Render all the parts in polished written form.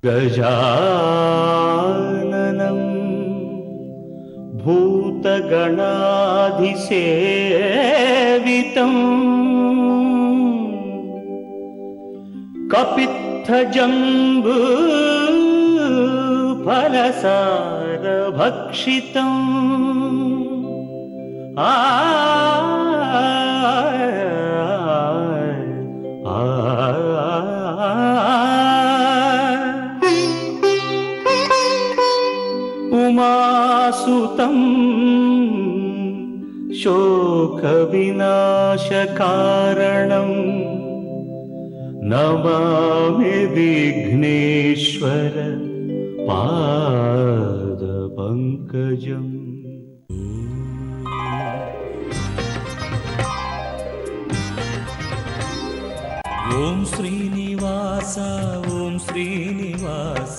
गजाननं भूतगणाधिसेवितं कपित्थजम्बू फलसारभक्षितम् उमासुतं शोकविनाशकारणं नमामि विघ्नेश्वर पादपङ्कजम्। ओम श्रीनिवास ओम श्रीनिवास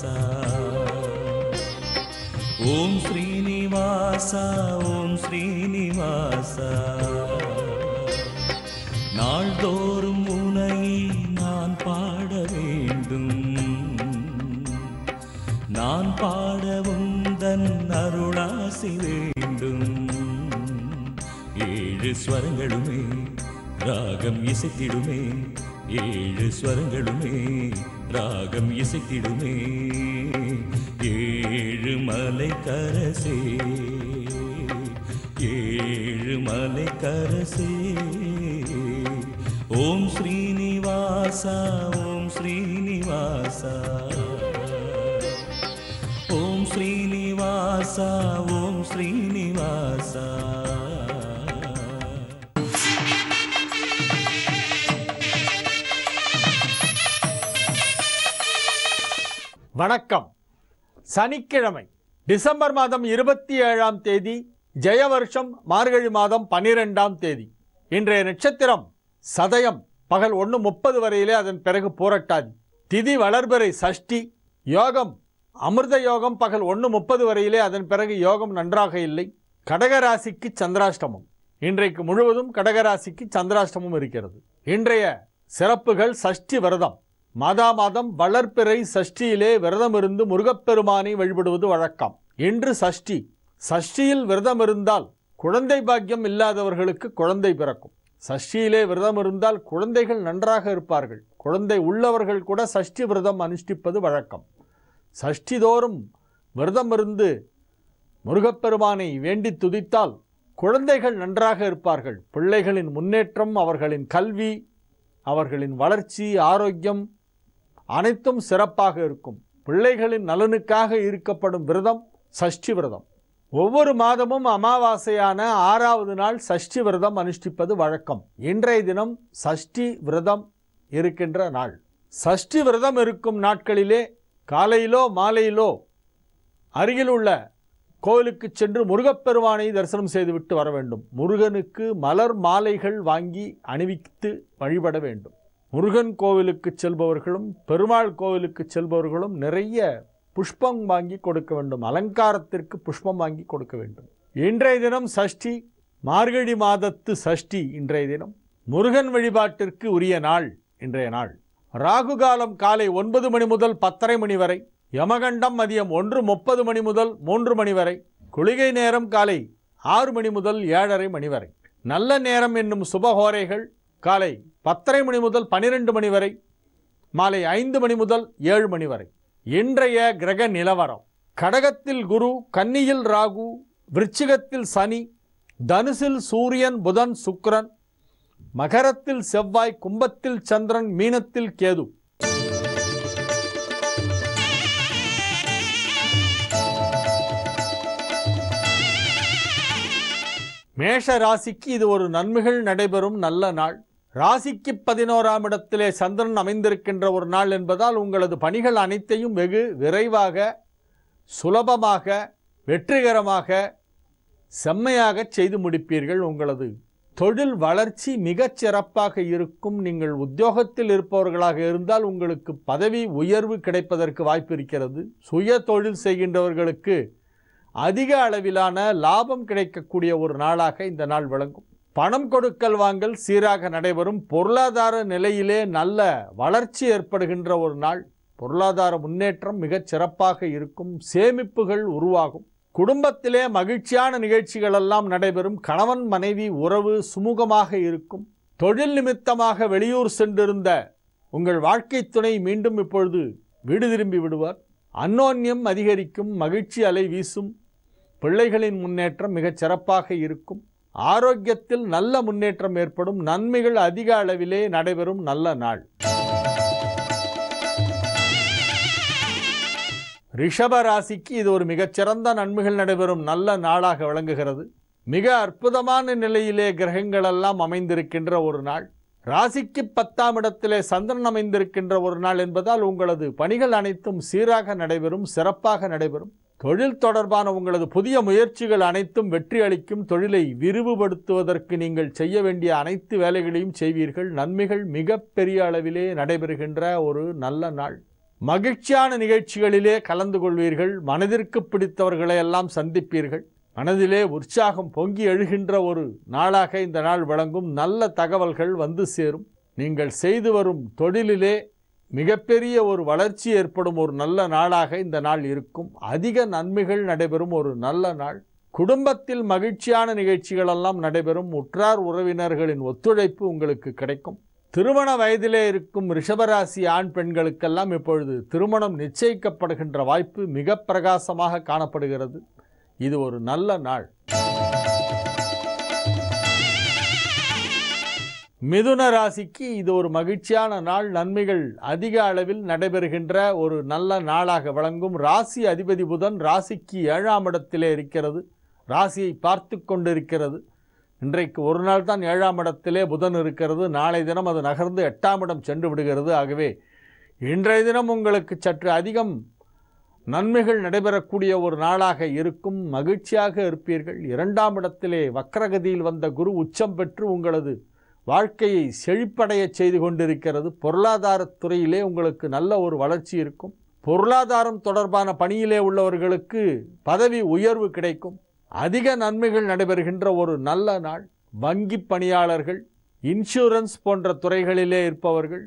ओम श्रीनिवास ओम श्रीनिवास நாள்தோறும் உன்னை நான் பாட வேண்டும் நான் பாட உந்தன் அருளாசி வேண்டும் ஏழு ஸ்வரங்களுமே ராகம் இசைத்திடுமே ஏழு ஸ்வரங்களுமே ராகம் இசைத்திடுமே ஏழு மலை கரசே ஏழு மலை கரசே ஓம் ஸ்ரீனிவாசா ஓம் ஸ்ரீனிவாசா ஓம் ஸ்ரீனிவாசா ஓம் ஸ்ரீனிவாசா. வணக்கம். சனிக்கிழமை டிசம்பர் மாதம் 27ஆம் தேதி, ஜெய வருஷம் மார்கழி மாதம் 12ஆம் தேதி. இன்றைய நட்சத்திரம் சதயம், பகல் 1:30 வரையிலே, அதன் பிறகு பூரட்டாதி. திதி வளர்பிறை சஷ்டி. யோகம் அமிர்த யோகம், பகல் 1:30 வரையிலே, அதன் பிறகு யோகம் நன்றாக இல்லை. கடகராசிக்கு சந்திராஷ்டமம். இன்றைக்கு முழுவதும் கடகராசிக்கு சந்திராஷ்டமம் இருக்கிறது. இன்றைய சிறப்புகள்: சஷ்டி விரதம். மாதம் வளர்பிறை சஷ்டியிலே விரதம் இருந்து முருகப்பெருமானை வழிபடுவது வழக்கம். இன்று சஷ்டி. சஷ்டியில் விரதம் இருந்தால் குழந்தை பாக்கியம் இல்லாதவர்களுக்கு குழந்தை பிறக்கும். சஷ்டியிலே விரதம் இருந்தால் குழந்தைகள் நன்றாக இருப்பார்கள். குழந்தை உள்ளவர்கள் கூட சஷ்டி விரதம் அனுஷ்டிப்பது வழக்கம். சஷ்டி தோறும் விரதம் இருந்து முருகப்பெருமானை வேண்டி துதித்தால் குழந்தைகள் நன்றாக இருப்பார்கள். பிள்ளைகளின் முன்னேற்றம், அவர்களின் கல்வி, அவர்களின் வளர்ச்சி, ஆரோக்கியம் அனைத்தும் சிறப்பாக இருக்கும். பிள்ளைகளின் நலனுக்காக இருக்கப்படும் விரதம் சஷ்டி விரதம். ஒவ்வொரு மாதமும் அமாவாசையான 6வது நாள் சஷ்டி விரதம் அனுஷ்டிப்பது வழக்கம். இன்றைய தினம் சஷ்டி விரதம் இருக்கின்ற நாள். சஷ்டி விரதம் இருக்கும் நாட்களிலே காலையிலோ மாலையிலோ அருகில் உள்ள கோவிலுக்கு சென்று முருகப்பெருமானை தரிசனம் செய்துவிட்டு வர வேண்டும். முருகனுக்கு மலர் மாலைகள் வாங்கி அணிவித்து வழிபட வேண்டும். முருகன் கோவிலுக்கு செல்பவர்களும் பெருமாள் கோவிலுக்கு செல்பவர்களும் நிறைய புஷ்பம் வாங்கி கொடுக்க வேண்டும். அலங்காரத்திற்கு புஷ்பம் வாங்கி கொடுக்க வேண்டும். இன்றைய தினம் சஷ்டி, மார்கழி மாதத்து சஷ்டி. இன்றைய தினம் முருகன் வழிபாட்டிற்கு உரிய நாள். இன்றைய நாள் ராகு காலம் காலை 9 மணி முதல் 10:30 மணி வரை. யமகண்டம் மதியம் 1:30 மணி முதல் 3 மணி வரை. குளிகை நேரம் காலை 6 மணி முதல் 7:30 மணி வரை. நல்ல நேரம் என்னும் சுபஹோரைகள் காலை 10:30 மணி முதல் 12 மணி வரை, மாலை 5 மணி முதல் 7 மணி வரை. இன்றைய கிரக நிலவரம்: கடகத்தில் குரு, கன்னியில் ராகு, விருச்சிகத்தில் சனி, தனுசில் சூரியன், புதன், சுக்கிரன், மகரத்தில் செவ்வாய், கும்பத்தில் சந்திரன், மீனத்தில் கேது. மேஷ ராசிக்கு இது ஒரு நன்மைகள் நடைபெறும் நல்ல நாள். ராசிக்கு 11ஆம் இடத்திலே சந்திரன் அமைந்திருக்கின்ற ஒரு நாள் என்பதால் உங்களது பணிகள் அனைத்தையும் வெகு விரைவாக, சுலபமாக, வெற்றிகரமாக, செம்மையாக செய்து முடிப்பீர்கள். உங்களது தொழில் வளர்ச்சி மிகச் சிறப்பாக இருக்கும். நீங்கள் உத்தியோகத்தில் இருப்பவர்களாக இருந்தால் உங்களுக்கு பதவி உயர்வு கிடைப்பதற்கு வாய்ப்பு இருக்கிறது. சுய தொழில் செய்கின்றவர்களுக்கு அதிக அளவிலான லாபம் கிடைக்கக்கூடிய ஒரு நாளாக இந்த நாள் விளங்கும். பணம் கொடுக்கல் வாங்கல் சீராக நடைபெறும். பொருளாதார நிலையிலே நல்ல வளர்ச்சி ஏற்படுகின்ற ஒரு நாள். பொருளாதார முன்னேற்றம் மிகச் சிறப்பாக இருக்கும். சேமிப்புகள் உருவாகும். குடும்பத்திலே மகிழ்ச்சியான நிகழ்ச்சிகள் எல்லாம் நடைபெறும். கணவன் மனைவி உறவு சுமூகமாக இருக்கும். தொழில் நிமித்தமாக வெளியூர் சென்றிருந்த உங்கள் வாழ்க்கை துணை மீண்டும் இப்பொழுது வீடு திரும்பி விடுவார். அந்யோன்யம் அதிகரிக்கும். மகிழ்ச்சி அலை வீசும். பிள்ளைகளின் முன்னேற்றம் மிகச் சிறப்பாக இருக்கும். ஆரோக்கியத்தில் நல்ல முன்னேற்றம் ஏற்படும். நன்மைகள் அதிக அளவிலே நடைபெறும் நல்ல நாள். ரிஷப ராசிக்கு இது ஒரு மிகச்சிறந்த நன்மைகள் நடைபெறும் நல்ல நாளாக விளங்குகிறது. மிக அற்புதமான நிலையிலே கிரகங்கள் எல்லாம் அமைந்திருக்கின்ற ஒரு நாள். ராசிக்கு 10ஆம் இடத்திலே சந்திரன் அமைந்திருக்கின்ற ஒரு நாள் என்பதால் உங்களது பணிகள் அனைத்தும் சீராக நடைபெறும், சிறப்பாக நடைபெறும். தொழில் தொடர்பான உங்களது புதிய முயற்சிகள் அனைத்தும் வெற்றி அளிக்கும். தொழிலை விரிவுபடுத்துவதற்கு நீங்கள் செய்ய வேண்டிய அனைத்து வேலைகளையும் செய்வீர்கள். நன்மைகள் மிக பெரிய அளவிலே நடைபெறுகின்ற ஒரு நல்ல நாள். மகிழ்ச்சியான நிகழ்ச்சிகளிலே கலந்து கொள்வீர்கள். மனதிற்கு பிடித்தவர்களை எல்லாம் சந்திப்பீர்கள். மனதிலே உற்சாகம் பொங்கி எழுகின்ற ஒரு நாளாக இந்த நாள் விளங்கும். நல்ல தகவல்கள் வந்து சேரும். நீங்கள் செய்து வரும் தொழிலிலே மிகப்பெரிய ஒரு வளர்ச்சி ஏற்படும் ஒரு நல்ல நாளாக இந்த நாள் இருக்கும். அதிக நன்மைகள் நடைபெறும் ஒரு நல்ல நாள். குடும்பத்தில் மகிழ்ச்சியான நிகழ்ச்சிகள் எல்லாம் நடைபெறும். உற்றார் உறவினர்களின் ஒத்துழைப்பு உங்களுக்கு கிடைக்கும். திருமண வயதிலே இருக்கும் ரிஷபராசி ஆண் பெண்களுக்கெல்லாம் இப்பொழுது திருமணம் நிச்சயிக்கப்படுகின்ற வாய்ப்பு மிக பிரகாசமாக காணப்படுகிறது. இது ஒரு நல்ல நாள். மிதுன ராசிக்கு இது ஒரு மகிழ்ச்சியான நாள். நன்மைகள் அதிக அளவில் நடைபெறுகின்ற ஒரு நல்ல நாளாக விளங்கும். ராசி அதிபதி புதன் ராசிக்கு 7ஆம் இடத்திலே இருக்கிறது. ராசியை பார்த்து கொண்டிருக்கிறது. இன்றைக்கு ஒரு நாள் தான் 7ஆம் இடத்திலே புதன் இருக்கிறது. நாளை தினம் அது நகர்ந்து 8ஆம் இடம் சென்று விடுகிறது. ஆகவே இன்றைய தினம் உங்களுக்கு சற்று அதிகம் நன்மைகள் நடைபெறக்கூடிய ஒரு நாளாக இருக்கும். மகிழ்ச்சியாக இருப்பீர்கள். 2ஆம் இடத்திலே வக்ரகதியில் வந்த குரு உச்சம் பெற்று உங்களது வாழ்க்கையை செழிப்படைய செய்து கொண்டிருக்கிறது. பொருளாதாரத்துறையிலே உங்களுக்கு நல்ல ஒரு வளர்ச்சி இருக்கும். பொருளாதாரம் தொடர்பான பணியிலே உள்ளவர்களுக்கு பதவி உயர்வு கிடைக்கும். அதிக நன்மைகள் நடைபெறுகின்ற ஒரு நல்ல நாள். வங்கி பணியாளர்கள், இன்சூரன்ஸ் போன்ற துறைகளிலே இருப்பவர்கள்,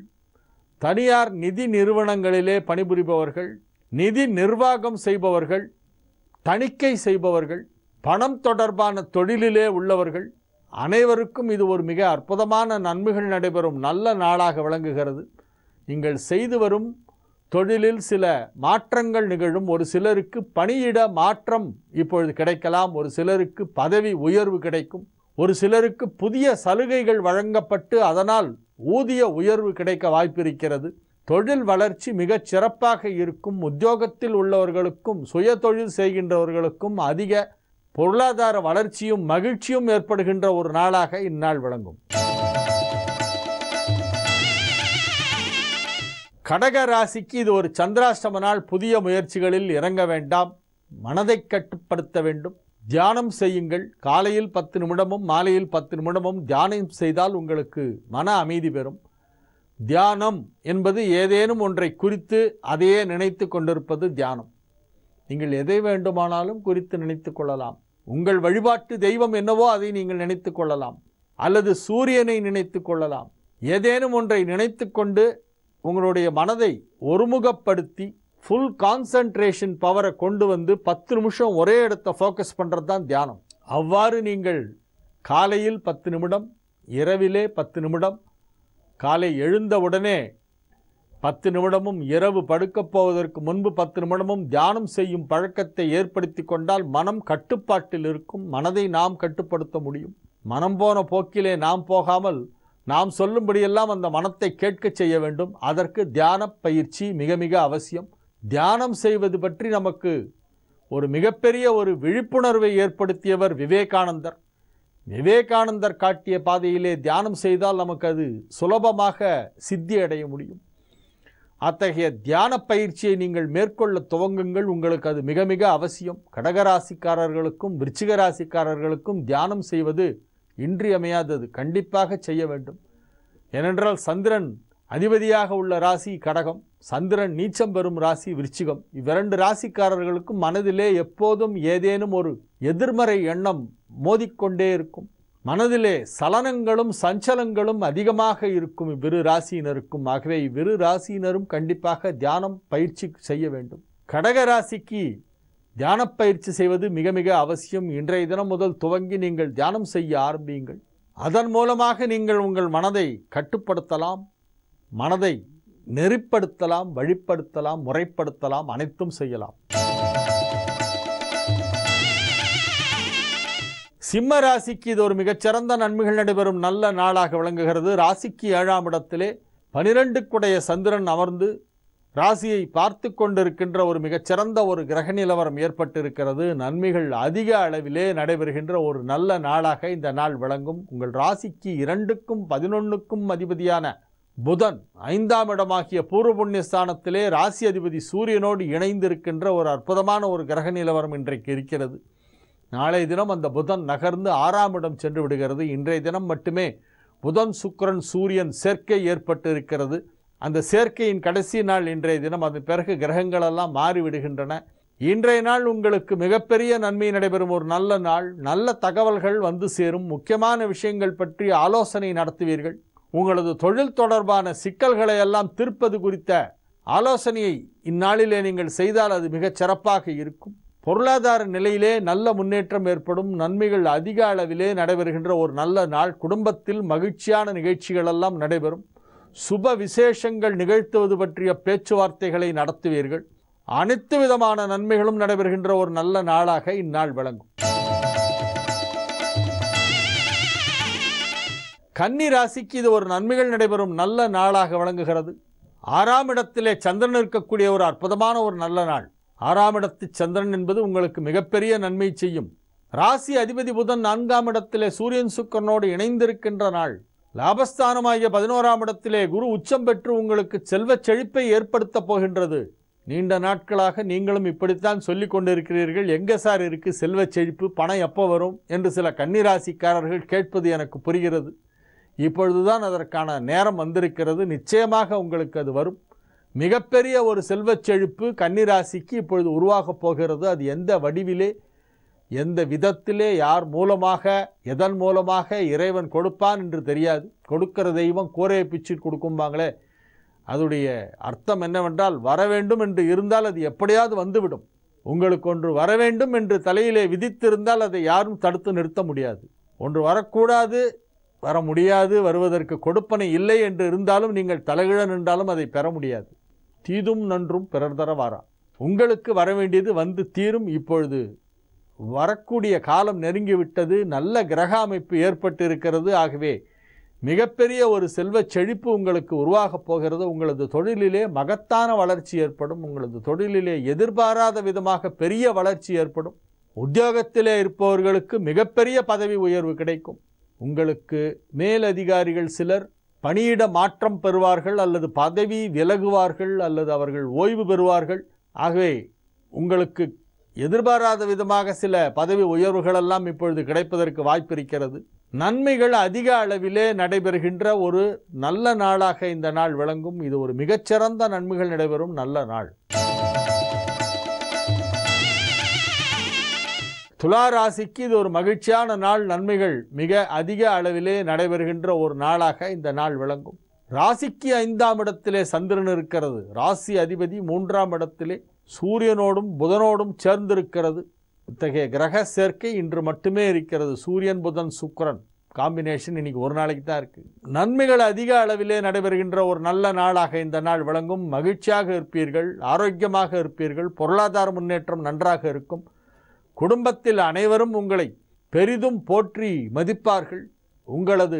தனியார் நிதி நிறுவனங்களிலே பணிபுரிபவர்கள், நிதி நிர்வாகம் செய்பவர்கள், தணிக்கை செய்பவர்கள், பணம் தொடர்பான தொழிலிலே உள்ளவர்கள் அனைவருக்கும் இது ஒரு மிக அற்புதமான நன்மைகள் நடைபெறும் நல்ல நாளாக விளங்குகிறது. நீங்கள் செய்து வரும் தொழிலில் சில மாற்றங்கள் நிகழும். ஒரு சிலருக்கு பணியிட மாற்றம் இப்பொழுது கிடைக்கலாம். ஒரு சிலருக்கு பதவி உயர்வு கிடைக்கும். ஒரு சிலருக்கு புதிய சலுகைகள் வழங்கப்பட்டு அதனால் ஊதிய உயர்வு கிடைக்க வாய்ப்பிருக்கிறது. தொழில் வளர்ச்சி மிகச் சிறப்பாக இருக்கும். உத்தியோகத்தில் உள்ளவர்களுக்கும் சுய தொழில் செய்கின்றவர்களுக்கும் அதிக பொருளாதார வளர்ச்சியும் மகிழ்ச்சியும் ஏற்படுகின்ற ஒரு நாளாக இந்நாள் விளங்கும். கடக ராசிக்கு இது ஒரு சந்திராஷ்டம நாள். புதிய முயற்சிகளில் இறங்க வேண்டாம். மனதை கட்டுப்படுத்த வேண்டும். தியானம் செய்யுங்கள். காலையில் 10 நிமிடமும் மாலையில் 10 நிமிடமும் தியானம் செய்தால் உங்களுக்கு மன அமைதி பெறும். தியானம் என்பது ஏதேனும் ஒன்றை குறித்து அதையே நினைத்து கொண்டிருப்பது தியானம். நீங்கள் எதை வேண்டுமானாலும் குறித்து நினைத்து கொள்ளலாம். உங்கள் வழிபாட்டு தெய்வம் என்னவோ அதை நீங்கள் நினைத்து கொள்ளலாம். அல்லது சூரியனை நினைத்து கொள்ளலாம். ஏதேனும் ஒன்றை நினைத்து கொண்டு உங்களுடைய மனதை ஒருமுகப்படுத்தி ஃபுல் கான்சன்ட்ரேஷன் பவரை கொண்டு வந்து 10 நிமிஷம் ஒரே இடத்தை ஃபோக்கஸ் பண்ணுறது தான் தியானம். அவ்வாறு நீங்கள் காலையில் 10 நிமிடம், இரவிலே 10 நிமிடம், காலை எழுந்தவுடனே 10 நிமிடமும், இரவு படுக்கப் போவதற்கு முன்பு 10 நிமிடமும் தியானம் செய்யும் பழக்கத்தை ஏற்படுத்தி கொண்டால் மனம் கட்டுப்பாட்டில் இருக்கும். மனதை நாம் கட்டுப்படுத்த முடியும். மனம் போன போக்கிலே நாம் போகாமல் நாம் சொல்லும்படியெல்லாம் அந்த மனத்தை கேட்க செய்ய வேண்டும். அதற்கு தியான பயிற்சி மிக மிக அவசியம். தியானம் செய்வது பற்றி நமக்கு ஒரு மிகப்பெரிய ஒரு விழிப்புணர்வை ஏற்படுத்தியவர் விவேகானந்தர். விவேகானந்தர் காட்டிய பாதையிலே தியானம் செய்தால் நமக்கு அது சுலபமாக சித்தி அடைய முடியும். அத்தகைய தியான பயிற்சியை நீங்கள் மேற்கொள்ள துவங்குங்கள். உங்களுக்கு அது மிக மிக அவசியம். கடகராசிக்காரர்களுக்கும் விருச்சிக ராசிக்காரர்களுக்கும் தியானம் செய்வது இன்றியமையாதது. கண்டிப்பாக செய்ய வேண்டும். ஏனென்றால் சந்திரன் அதிபதியாக உள்ள ராசி கடகம், சந்திரன் நீச்சம் பெறும் ராசி விருச்சிகம். இவ்விரண்டு ராசிக்காரர்களுக்கும் மனதிலே எப்போதும் ஏதேனும் ஒரு எதிர்மறை எண்ணம் மோதிக்கொண்டே இருக்கும். மனதிலே சலனங்களும் சஞ்சலங்களும் அதிகமாக இருக்கும் இவ்விரு ராசியினருக்கும். ஆகவே இவ்விரு ராசியினரும் கண்டிப்பாக தியானம் பயிற்சி செய்ய வேண்டும். கடக ராசிக்கு தியான பயிற்சி செய்வது மிக மிக அவசியம். இன்றைய தினம் முதல் துவங்கி நீங்கள் தியானம் செய்ய ஆரம்பியுங்கள். அதன் மூலமாக நீங்கள் உங்கள் மனதை கட்டுப்படுத்தலாம், மனதை நெறிப்படுத்தலாம், வழிப்படுத்தலாம், முறைப்படுத்தலாம், அனைத்தும் செய்யலாம். சிம்ம ராசிக்கு இது ஒரு மிகச்சிறந்த நன்மைகள் நடைபெறும் நல்ல நாளாக விளங்குகிறது. ராசிக்கு 7ஆம் இடத்திலே 12க்குடைய சந்திரன் அமர்ந்து ராசியை பார்த்து கொண்டிருக்கின்ற ஒரு மிகச்சிறந்த ஒரு கிரக நிலவரம் ஏற்பட்டிருக்கிறது. நன்மைகள் அதிக அளவிலே நடைபெறுகின்ற ஒரு நல்ல நாளாக இந்த நாள் விளங்கும். உங்கள் ராசிக்கு 2க்கும் 11க்கும் அதிபதியான புதன் 5ஆம் இடமாகிய பூர்வ புண்ணிய ஸ்தானத்திலே ராசி அதிபதி சூரியனோடு இணைந்திருக்கின்ற ஒரு அற்புதமான ஒரு கிரக நிலவரம் இன்றைக்கு இருக்கிறது. நாளைய தினம் அந்த புதன் நகர்ந்து 6ஆம் இடம் சென்று விடுகிறது. இன்றைய தினம் மட்டுமே புதன் சுக்கிரன் சூரியன் சேர்க்கை ஏற்பட்டு இருக்கிறது. அந்த சேர்க்கையின் கடைசி நாள் இன்றைய தினம். அதன் பிறகு கிரகங்களெல்லாம் மாறிவிடுகின்றன. இன்றைய நாள் உங்களுக்கு மிகப்பெரிய நன்மை நடைபெறும் ஒரு நல்ல நாள். நல்ல தகவல்கள் வந்து சேரும். முக்கியமான விஷயங்கள் பற்றி ஆலோசனை நடத்துவீர்கள். உங்களது தொழில் தொடர்பான சிக்கல்களை எல்லாம் தீர்ப்பது குறித்த ஆலோசனையை இந்நாளிலே நீங்கள் செய்தால் அது மிகச் சிறப்பாக இருக்கும். பொருளாதார நிலையிலே நல்ல முன்னேற்றம் ஏற்படும். நன்மைகள் அதிக அளவிலே நடைபெறுகின்ற ஒரு நல்ல நாள். குடும்பத்தில் மகிழ்ச்சியான நிகழ்ச்சிகள் எல்லாம் நடைபெறும். சுப விசேஷங்கள் நிகழ்த்துவது பற்றிய பேச்சுவார்த்தைகளை நடத்துவீர்கள். அனைத்து விதமான நன்மைகளும் நடைபெறுகின்ற ஒரு நல்ல நாளாக இந்நாள் விளங்கும். கன்னி ராசிக்கு இது ஒரு நன்மைகள் நடைபெறும் நல்ல நாளாக விளங்குகிறது. 6ஆம் இடத்திலே சந்திரன் இருக்கக்கூடிய ஒரு அற்புதமான ஒரு நல்ல நாள். 6ஆம் இடத்து சந்திரன் என்பது உங்களுக்கு மிகப்பெரிய நன்மை செய்யும். ராசி அதிபதி புதன் 4ஆம் இடத்திலே சூரியன் சுக்கிரனோடு இணைந்திருக்கின்ற நாள். லாபஸ்தானமாகிய 11ஆம் இடத்திலே குரு உச்சம் பெற்று உங்களுக்கு செல்வச் செழிப்பை ஏற்படுத்தப் போகின்றது. நீண்ட நாட்களாக நீங்களும் இப்படித்தான் சொல்லிக் கொண்டிருக்கிறீர்கள், எங்கே சார் இருக்கு செல்வச் செழிப்பு, பணம் எப்போ வரும் என்று சில கன்னிராசிக்காரர்கள் கேட்பது எனக்கு புரிகிறது. இப்பொழுதுதான் அதற்கான நேரம் வந்திருக்கிறது. நிச்சயமாக உங்களுக்கு அது வரும். மிகப்பெரிய ஒரு செல்வச் செழிப்பு கன்னிராசிக்கு இப்பொழுது உருவாகப் போகிறது. அது எந்த வடிவிலே, எந்த விதத்திலே, யார் மூலமாக, எதன் மூலமாக இறைவன் கொடுப்பான் என்று தெரியாது. கொடுக்கிற தெய்வம் கூரையை பிச்சு கொடுக்கும்பாங்களே, அதோடைய அர்த்தம் என்னவென்றால் வர வேண்டும் என்று இருந்தால் அது எப்படியாவது வந்துவிடும். உங்களுக்கு ஒன்று வர வேண்டும் என்று தலையிலே விதித்திருந்தால் அதை யாரும் தடுத்து நிறுத்த முடியாது. ஒன்று வரக்கூடாது, வர முடியாது, வருவதற்கு கொடுப்பனை இல்லை என்று இருந்தாலும் நீங்கள் தலையிழ நின்றாலும் அதை பெற முடியாது. தீதும் நன்றும் பிறர் தர வாரா. உங்களுக்கு வர வேண்டியது வந்து தீரும். இப்பொழுது வரக்கூடிய காலம் நெருங்கிவிட்டது. நல்ல கிரக அமைப்பு ஏற்பட்டு இருக்கிறது. ஆகவே மிகப்பெரிய ஒரு செல்வச் செழிப்பு உங்களுக்கு உருவாகப் போகிறது. உங்களது தொழிலிலே மகத்தான வளர்ச்சி ஏற்படும். உங்களது தொழிலிலே எதிர்பாராத விதமாக பெரிய வளர்ச்சி ஏற்படும். உத்தியோகத்திலே இருப்பவர்களுக்கு மிகப்பெரிய பதவி உயர்வு கிடைக்கும். உங்களுக்கு மேலதிகாரிகள் சிலர் பணியிட மாற்றம் பெறுவார்கள், அல்லது பதவி விலகுவார்கள், அல்லது அவர்கள் ஓய்வு பெறுவார்கள். ஆகவே உங்களுக்கு எதிர்பாராத விதமாக சில பதவி உயர்வுகளெல்லாம் இப்பொழுது கிடைப்பதற்கு வாய்ப்பு இருக்கிறது. நன்மைகள் அதிக அளவிலே நடைபெறுகின்ற ஒரு நல்ல நாளாக இந்த நாள் விளங்கும். இது ஒரு மிகச்சிறந்த நன்மைகள் நடைபெறும் நல்ல நாள். துலா ராசிக்கு இது ஒரு மகிழ்ச்சியான நாள். நன்மைகள் மிக அதிக அளவிலே நடைபெறுகின்ற ஒரு நாளாக இந்த நாள் விளங்கும். ராசிக்கு 5ஆம் இடத்திலே சந்திரன் இருக்கிறது. ராசி அதிபதி 3ஆம் இடத்திலே சூரியனோடும் புதனோடும் சேர்ந்திருக்கிறது. இத்தகைய கிரக சேர்க்கை இன்று மட்டுமே இருக்கிறது. சூரியன் புதன் சுக்கிரன் காம்பினேஷன் இன்னைக்கு ஒரு நாளைக்கு தான் இருக்கு. நன்மைகள் அதிக அளவிலே நடைபெறுகின்ற ஒரு நல்ல நாளாக இந்த நாள் விளங்கும். மகிழ்ச்சியாக இருப்பீர்கள், ஆரோக்கியமாக இருப்பீர்கள், பொருளாதார முன்னேற்றம் நன்றாக இருக்கும். குடும்பத்தில் அனைவரும் உங்களை பெரிதும் போற்றி மதிப்பார்கள். உங்களது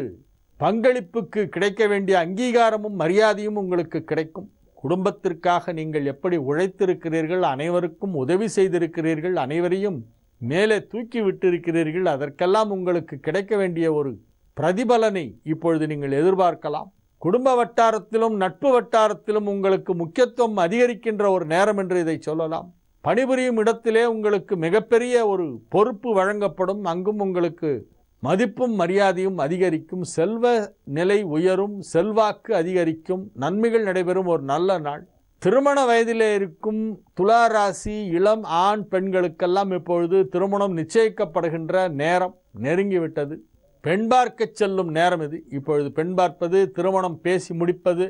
பங்களிப்புக்கு கிடைக்க வேண்டிய அங்கீகாரமும் மரியாதையும் உங்களுக்கு கிடைக்கும். குடும்பத்திற்காக நீங்கள் எப்படி உழைத்திருக்கிறீர்கள், அனைவருக்கும் உதவி செய்திருக்கிறீர்கள், அனைவரையும் மேலே தூக்கி விட்டிருக்கிறீர்கள். அதற்கெல்லாம் உங்களுக்கு கிடைக்க வேண்டிய ஒரு பிரதிபலனை இப்பொழுது நீங்கள் எதிர்பார்க்கலாம். குடும்ப வட்டாரத்திலும் நட்பு வட்டாரத்திலும் உங்களுக்கு முக்கியத்துவம் அதிகரிக்கின்ற ஒரு நேரம் என்று இதை சொல்லலாம். பணிபுரியும் இடத்திலே உங்களுக்கு மிகப்பெரிய ஒரு பொறுப்பு வழங்கப்படும். அங்கும் உங்களுக்கு மதிப்பும் மரியாதையும் அதிகரிக்கும். செல்வ நிலை உயரும், செல்வாக்கு அதிகரிக்கும். நன்மைகள் நடைபெறும் ஒரு நல்ல நாள். திருமண வயதிலே இருக்கும் துலா ராசி இளம் ஆண் பெண்களுக்கெல்லாம் இப்பொழுது திருமணம் நிச்சயிக்கப்படுகின்ற நேரம் நெருங்கிவிட்டது. பெண் பார்க்கச் செல்லும் நேரம் இது. இப்பொழுது பெண் பார்ப்பது, திருமணம் பேசி முடிப்பது,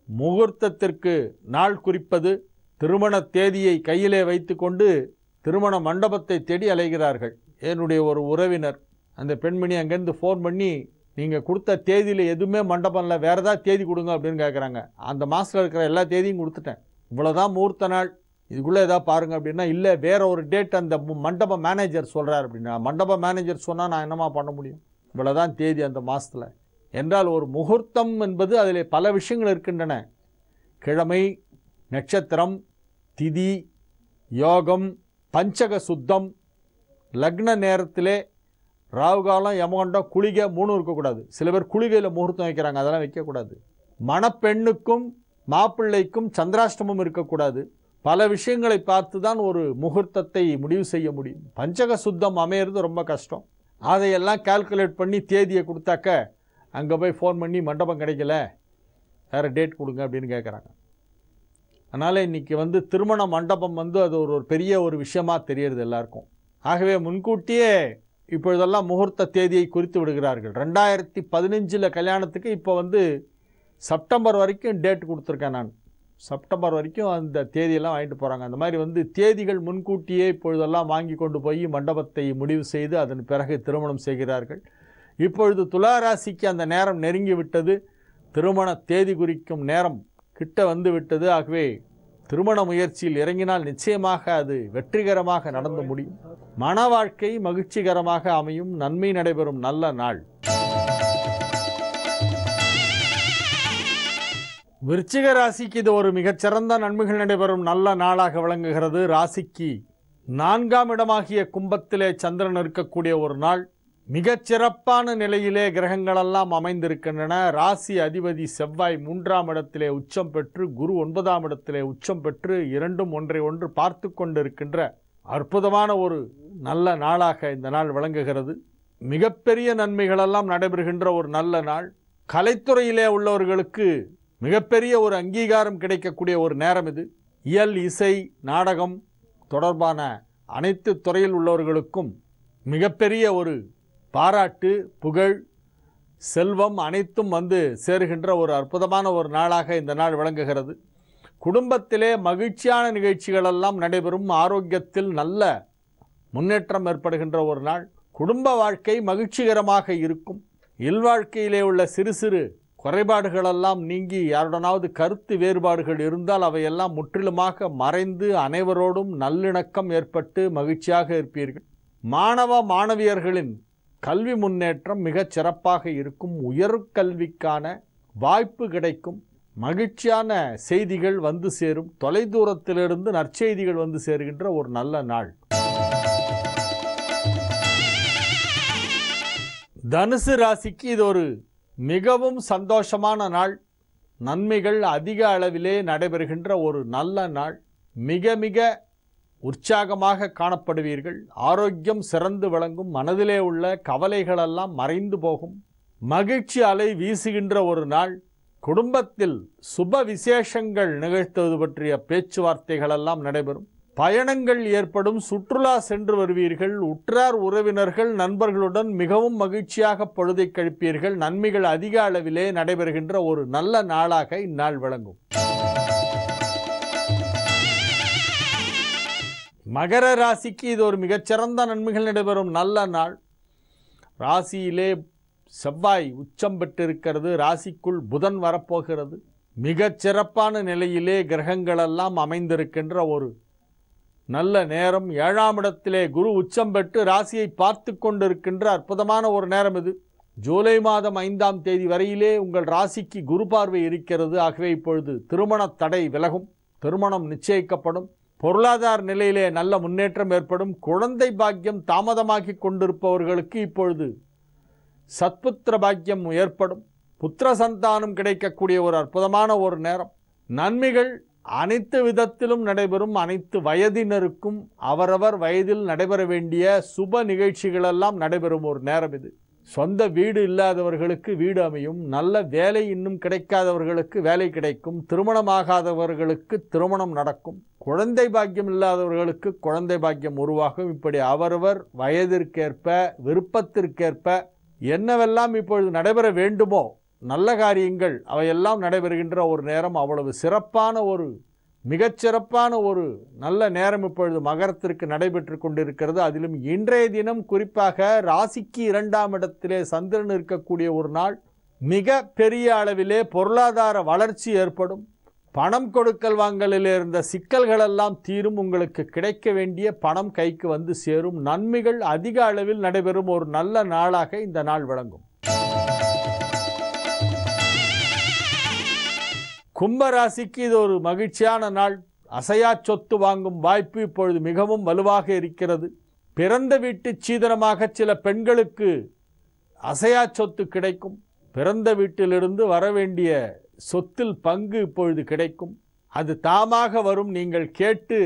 முகூர்த்தத்திற்கு நாள் குறிப்பது, திருமண தேதியை கையிலே வைத்து கொண்டு திருமண மண்டபத்தை தேடி அலைகிறார்கள். என்னுடைய ஒரு உறவினர், அந்த பெண்மணி அங்கேருந்து ஃபோன் பண்ணி, நீங்கள் கொடுத்த தேதியில் எதுவுமே மண்டபம் இல்லை, வேறு ஏதாவது தேதி கொடுங்க அப்படின்னு கேட்குறாங்க. அந்த மாதத்தில் இருக்கிற எல்லா தேதியும் கொடுத்துட்டேன், இவ்வளோதான் முகூர்த்த நாள், இதுக்குள்ளே எதாவது பாருங்கள் அப்படின்னா, இல்லை வேறு ஒரு டேட் அந்த மண்டப மேனேஜர் சொல்கிறார் அப்படின்னா, மண்டப மேனேஜர் சொன்னால் நான் என்னமா பண்ண முடியும், இவ்வளோதான் தேதி அந்த மாதத்தில் என்றால். ஒரு முகூர்த்தம் என்பது அதில் பல விஷயங்கள் இருக்கின்றன. கிழமை, நட்சத்திரம், திதி, யோகம், பஞ்சக சுத்தம், லக்ன நேரத்திலே ராவுகாலம், யமகண்டம், குளிகை 3 இருக்கக்கூடாது. சில பேர் குளிகையில் முகூர்த்தம் வைக்கிறாங்க, அதெல்லாம் வைக்கக்கூடாது. மணப்பெண்ணுக்கும் மாப்பிள்ளைக்கும் சந்திராஷ்டமம் இருக்கக்கூடாது. பல விஷயங்களை பார்த்து தான் ஒரு முகூர்த்தத்தை முடிவு செய்ய முடியும். பஞ்சக சுத்தம் அமையிறது ரொம்ப கஷ்டம். அதையெல்லாம் கால்குலேட் பண்ணி தேதியை கொடுத்தாக்க அங்கே போய் ஃபோன் பண்ணி மண்டபம் கிடைக்கல, வேறு டேட் கொடுங்க அப்படின்னு கேட்குறாங்க. அதனால் இன்றைக்கி திருமண மண்டபம் அது ஒரு பெரிய ஒரு விஷயமாக தெரியறது எல்லாருக்கும். ஆகவே முன்கூட்டியே இப்பொழுதெல்லாம் முகூர்த்த தேதியை குறித்து விடுகிறார்கள். 2015 கல்யாணத்துக்கு இப்போ செப்டம்பர் வரைக்கும் டேட் கொடுத்துருக்கேன் நான். செப்டம்பர் வரைக்கும் அந்த தேதியெல்லாம் வாங்கிட்டு போகிறாங்க. அந்த மாதிரி தேதிகள் முன்கூட்டியே இப்பொழுதெல்லாம் வாங்கி கொண்டு போய் மண்டபத்தை முடிவு செய்து அதன் பிறகு திருமணம் செய்கிறார்கள். இப்பொழுது துலா ராசிக்கு அந்த நேரம் நெருங்கி விட்டது. திருமண தேதி குறிக்கும் நேரம் கிட்ட விட்டது. ஆகவே திருமண முயற்சியில் இறங்கினால் நிச்சயமாக அது வெற்றிகரமாக நடந்து முடியும். மன வாழ்க்கை மகிழ்ச்சிகரமாக அமையும். நன்மை நடைபெறும் நல்ல நாள். விருச்சிக ராசிக்கு இது ஒரு மிகச்சிறந்த நன்மைகள் நடைபெறும் நல்ல நாளாக விளங்குகிறது. ராசிக்கு 4ஆம் இடமாகிய கும்பத்திலே சந்திரன் இருக்கக்கூடிய ஒரு நாள். மிகச்சிறப்பான நிலையிலே கிரகங்களெல்லாம் அமைந்திருக்கின்றன. ராசி அதிபதி செவ்வாய் 3ஆம் இடத்திலே உச்சம் பெற்று, குரு 9ஆம் இடத்திலே உச்சம் பெற்று, இரண்டும் ஒன்றை ஒன்று பார்த்து கொண்டிருக்கின்ற அற்புதமான ஒரு நல்ல நாளாக இந்த நாள் விளங்குகிறது. மிகப்பெரிய நன்மைகளெல்லாம் நடைபெறுகின்ற ஒரு நல்ல நாள். கலைத்துறையிலே உள்ளவர்களுக்கு மிகப்பெரிய ஒரு அங்கீகாரம் கிடைக்கக்கூடிய ஒரு நேரம் இது. இயல், இசை, நாடகம் தொடர்பான அனைத்து துறையில் உள்ளவர்களுக்கும் மிகப்பெரிய ஒரு பாராட்டு, புகழ், செல்வம் அனைத்தும் சேருகின்ற ஒரு அற்புதமான ஒரு நாளாக இந்த நாள் விளங்குகிறது. குடும்பத்திலே மகிழ்ச்சியான நிகழ்ச்சிகளெல்லாம் நடைபெறும். ஆரோக்கியத்தில் நல்ல முன்னேற்றம் ஏற்படுகின்ற ஒரு நாள். குடும்ப வாழ்க்கை மகிழ்ச்சிகரமாக இருக்கும். இல்வாழ்க்கையிலே உள்ள சிறு சிறு குறைபாடுகளெல்லாம் நீங்கி, யாருடனாவது கருத்து வேறுபாடுகள் இருந்தால் அவையெல்லாம் முற்றிலுமாக மறைந்து அனைவரோடும் நல்லிணக்கம் ஏற்பட்டு மகிழ்ச்சியாக இருப்பீர்கள். மாணவ மாணவியர்களின் கல்வி முன்னேற்றம் மிகச் சிறப்பாக இருக்கும். உயர்கல்விக்கான வாய்ப்பு கிடைக்கும். மகிழ்ச்சியான செய்திகள் சேரும். தொலைதூரத்திலிருந்து நற்செய்திகள் சேருகின்ற ஒரு நல்ல நாள். தனுசு ராசிக்கு இது ஒரு மிகவும் சந்தோஷமான நாள். நன்மைகள் அதிக அளவிலே நடைபெறுகின்ற ஒரு நல்ல நாள். மிக மிக உற்சாகமாக காணப்படுவீர்கள். ஆரோக்கியம் சிறந்து விளங்கும். மனதிலே உள்ள கவலைகளெல்லாம் மறைந்து போகும். மகிழ்ச்சி அலை வீசுகின்ற ஒரு நாள். குடும்பத்தில் சுப விசேஷங்கள் நிகழ்த்துவது பற்றிய பேச்சுவார்த்தைகளெல்லாம் நடைபெறும். பயணங்கள் ஏற்படும். சுற்றுலா சென்று வருவீர்கள். உற்றார் உறவினர்கள் நண்பர்களுடன் மிகவும் மகிழ்ச்சியாக பொழுதை கழிப்பீர்கள். நன்மைகள் அதிக அளவிலே நடைபெறுகின்ற ஒரு நல்ல நாளாக இந்நாள் விளங்கும். மகர ராசிக்கு இது ஒரு மிகச்சிறந்த நன்மைகள் நடைபெறும் நல்ல நாள். ராசியிலே செவ்வாய் உச்சம் பெற்றிருக்கிறது. ராசிக்குள் புதன் வரப்போகிறது. மிகச்சிறப்பான நிலையிலே கிரகங்களெல்லாம் அமைந்திருக்கின்ற ஒரு நல்ல நேரம். 7ஆம் இடத்திலே குரு உச்சம் பெற்று ராசியை பார்த்து கொண்டிருக்கின்ற அற்புதமான ஒரு நேரம் இது. ஜூலை மாதம் 5ஆம் தேதி வரையிலே உங்கள் ராசிக்கு குரு பார்வை இருக்கிறது. ஆகவே இப்பொழுது திருமண தடை விலகும். திருமணம் நிச்சயிக்கப்படும். பொருளாதார நிலையிலே நல்ல முன்னேற்றம் ஏற்படும். குழந்தை பாக்கியம் தாமதமாகி கொண்டிருப்பவர்களுக்கு இப்பொழுது சத்புத்திர பாக்கியம் ஏற்படும். புத்திர சந்தானம் கிடைக்கக்கூடிய ஒரு அற்புதமான ஒரு நேரம். நன்மைகள் அனைத்து விதத்திலும் நடைபெறும். அனைத்து வயதினருக்கும் அவரவர் வயதில் நடைபெற வேண்டிய சுப நிகழ்ச்சிகளெல்லாம் நடைபெறும் ஒரு நேரம் இது. சொந்த வீடு இல்லாதவர்களுக்கு வீடு அமையும். நல்ல வேலை இன்னும் கிடைக்காதவர்களுக்கு வேலை கிடைக்கும். திருமணமாகாதவர்களுக்கு திருமணம் நடக்கும். குழந்தை பாக்கியம் இல்லாதவர்களுக்கு குழந்தை பாக்கியம் உருவாகும். இப்படி அவரவர் வயதிற்கேற்ப விருப்பத்திற்கேற்ப என்னவெல்லாம் இப்பொழுது நடைபெற வேண்டுமோ நல்ல காரியங்கள் அவையெல்லாம் நடைபெறுகின்ற ஒரு நேரம். அவ்வளவு சிறப்பான ஒரு மிகச்சிறப்பான ஒரு நல்ல நேரம் இப்பொழுது மகரத்திற்கு நடைபெற்று கொண்டிருக்கிறது. அதிலும் இன்றைய தினம் குறிப்பாக ராசிக்கு 2ஆம் இடத்திலே சந்திரன் இருக்கக்கூடிய ஒரு நாள். மிக பெரிய அளவிலே பொருளாதார வளர்ச்சி ஏற்படும். பணம் கொடுக்கல் வாங்கலில் இருந்த சிக்கல்களெல்லாம் தீரும். உங்களுக்கு கிடைக்க வேண்டிய பணம் கைக்கு வந்து சேரும். நன்மைகள் அதிக அளவில் நடைபெறும் ஒரு நல்ல நாளாக இந்த நாள் விளங்கும். கும்பராசிக்கு இது ஒரு மகிழ்ச்சியான நாள். அசையா சொத்து வாங்கும் வாய்ப்பு இப்பொழுது மிகவும் வலுவாக இருக்கிறது. பிறந்த வீட்டு சீதனமாக சில பெண்களுக்கு அசையா சொத்து கிடைக்கும். பிறந்த வீட்டிலிருந்து வரவேண்டிய சொத்தில் பங்கு இப்பொழுது கிடைக்கும். அது தாமாக வரும். நீங்கள் கேட்டு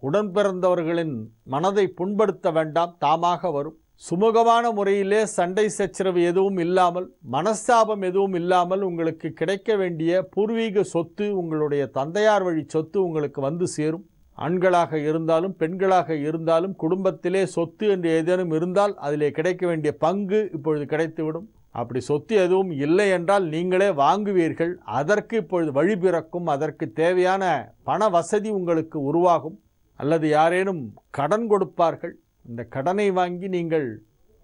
உடன் பிறந்தவர்களின் மனதை புண்படுத்த வேண்டாம், தாமாக வரும். சுமூகமான முறையிலே சண்டை சச்சரவு எதுவும் இல்லாமல், மனஸ்தாபம் எதுவும் இல்லாமல் உங்களுக்கு கிடைக்க வேண்டிய பூர்வீக சொத்து, உங்களுடைய தந்தையார் வழி சொத்து உங்களுக்கு வந்து சேரும். ஆண்களாக இருந்தாலும் பெண்களாக இருந்தாலும் குடும்பத்திலே சொத்து என்று ஏதேனும் இருந்தால் அதிலே கிடைக்க வேண்டிய பங்கு இப்பொழுது கிடைத்துவிடும். அப்படி சொத்து எதுவும் இல்லை என்றால் நீங்களே வாங்குவீர்கள். அதற்கு இப்பொழுது வழி பிறக்கும். அதற்கு தேவையான பண வசதி உங்களுக்கு உருவாகும். அல்லது யாரேனும் கடன் கொடுப்பார்கள். இந்த கடனை வாங்கி நீங்கள்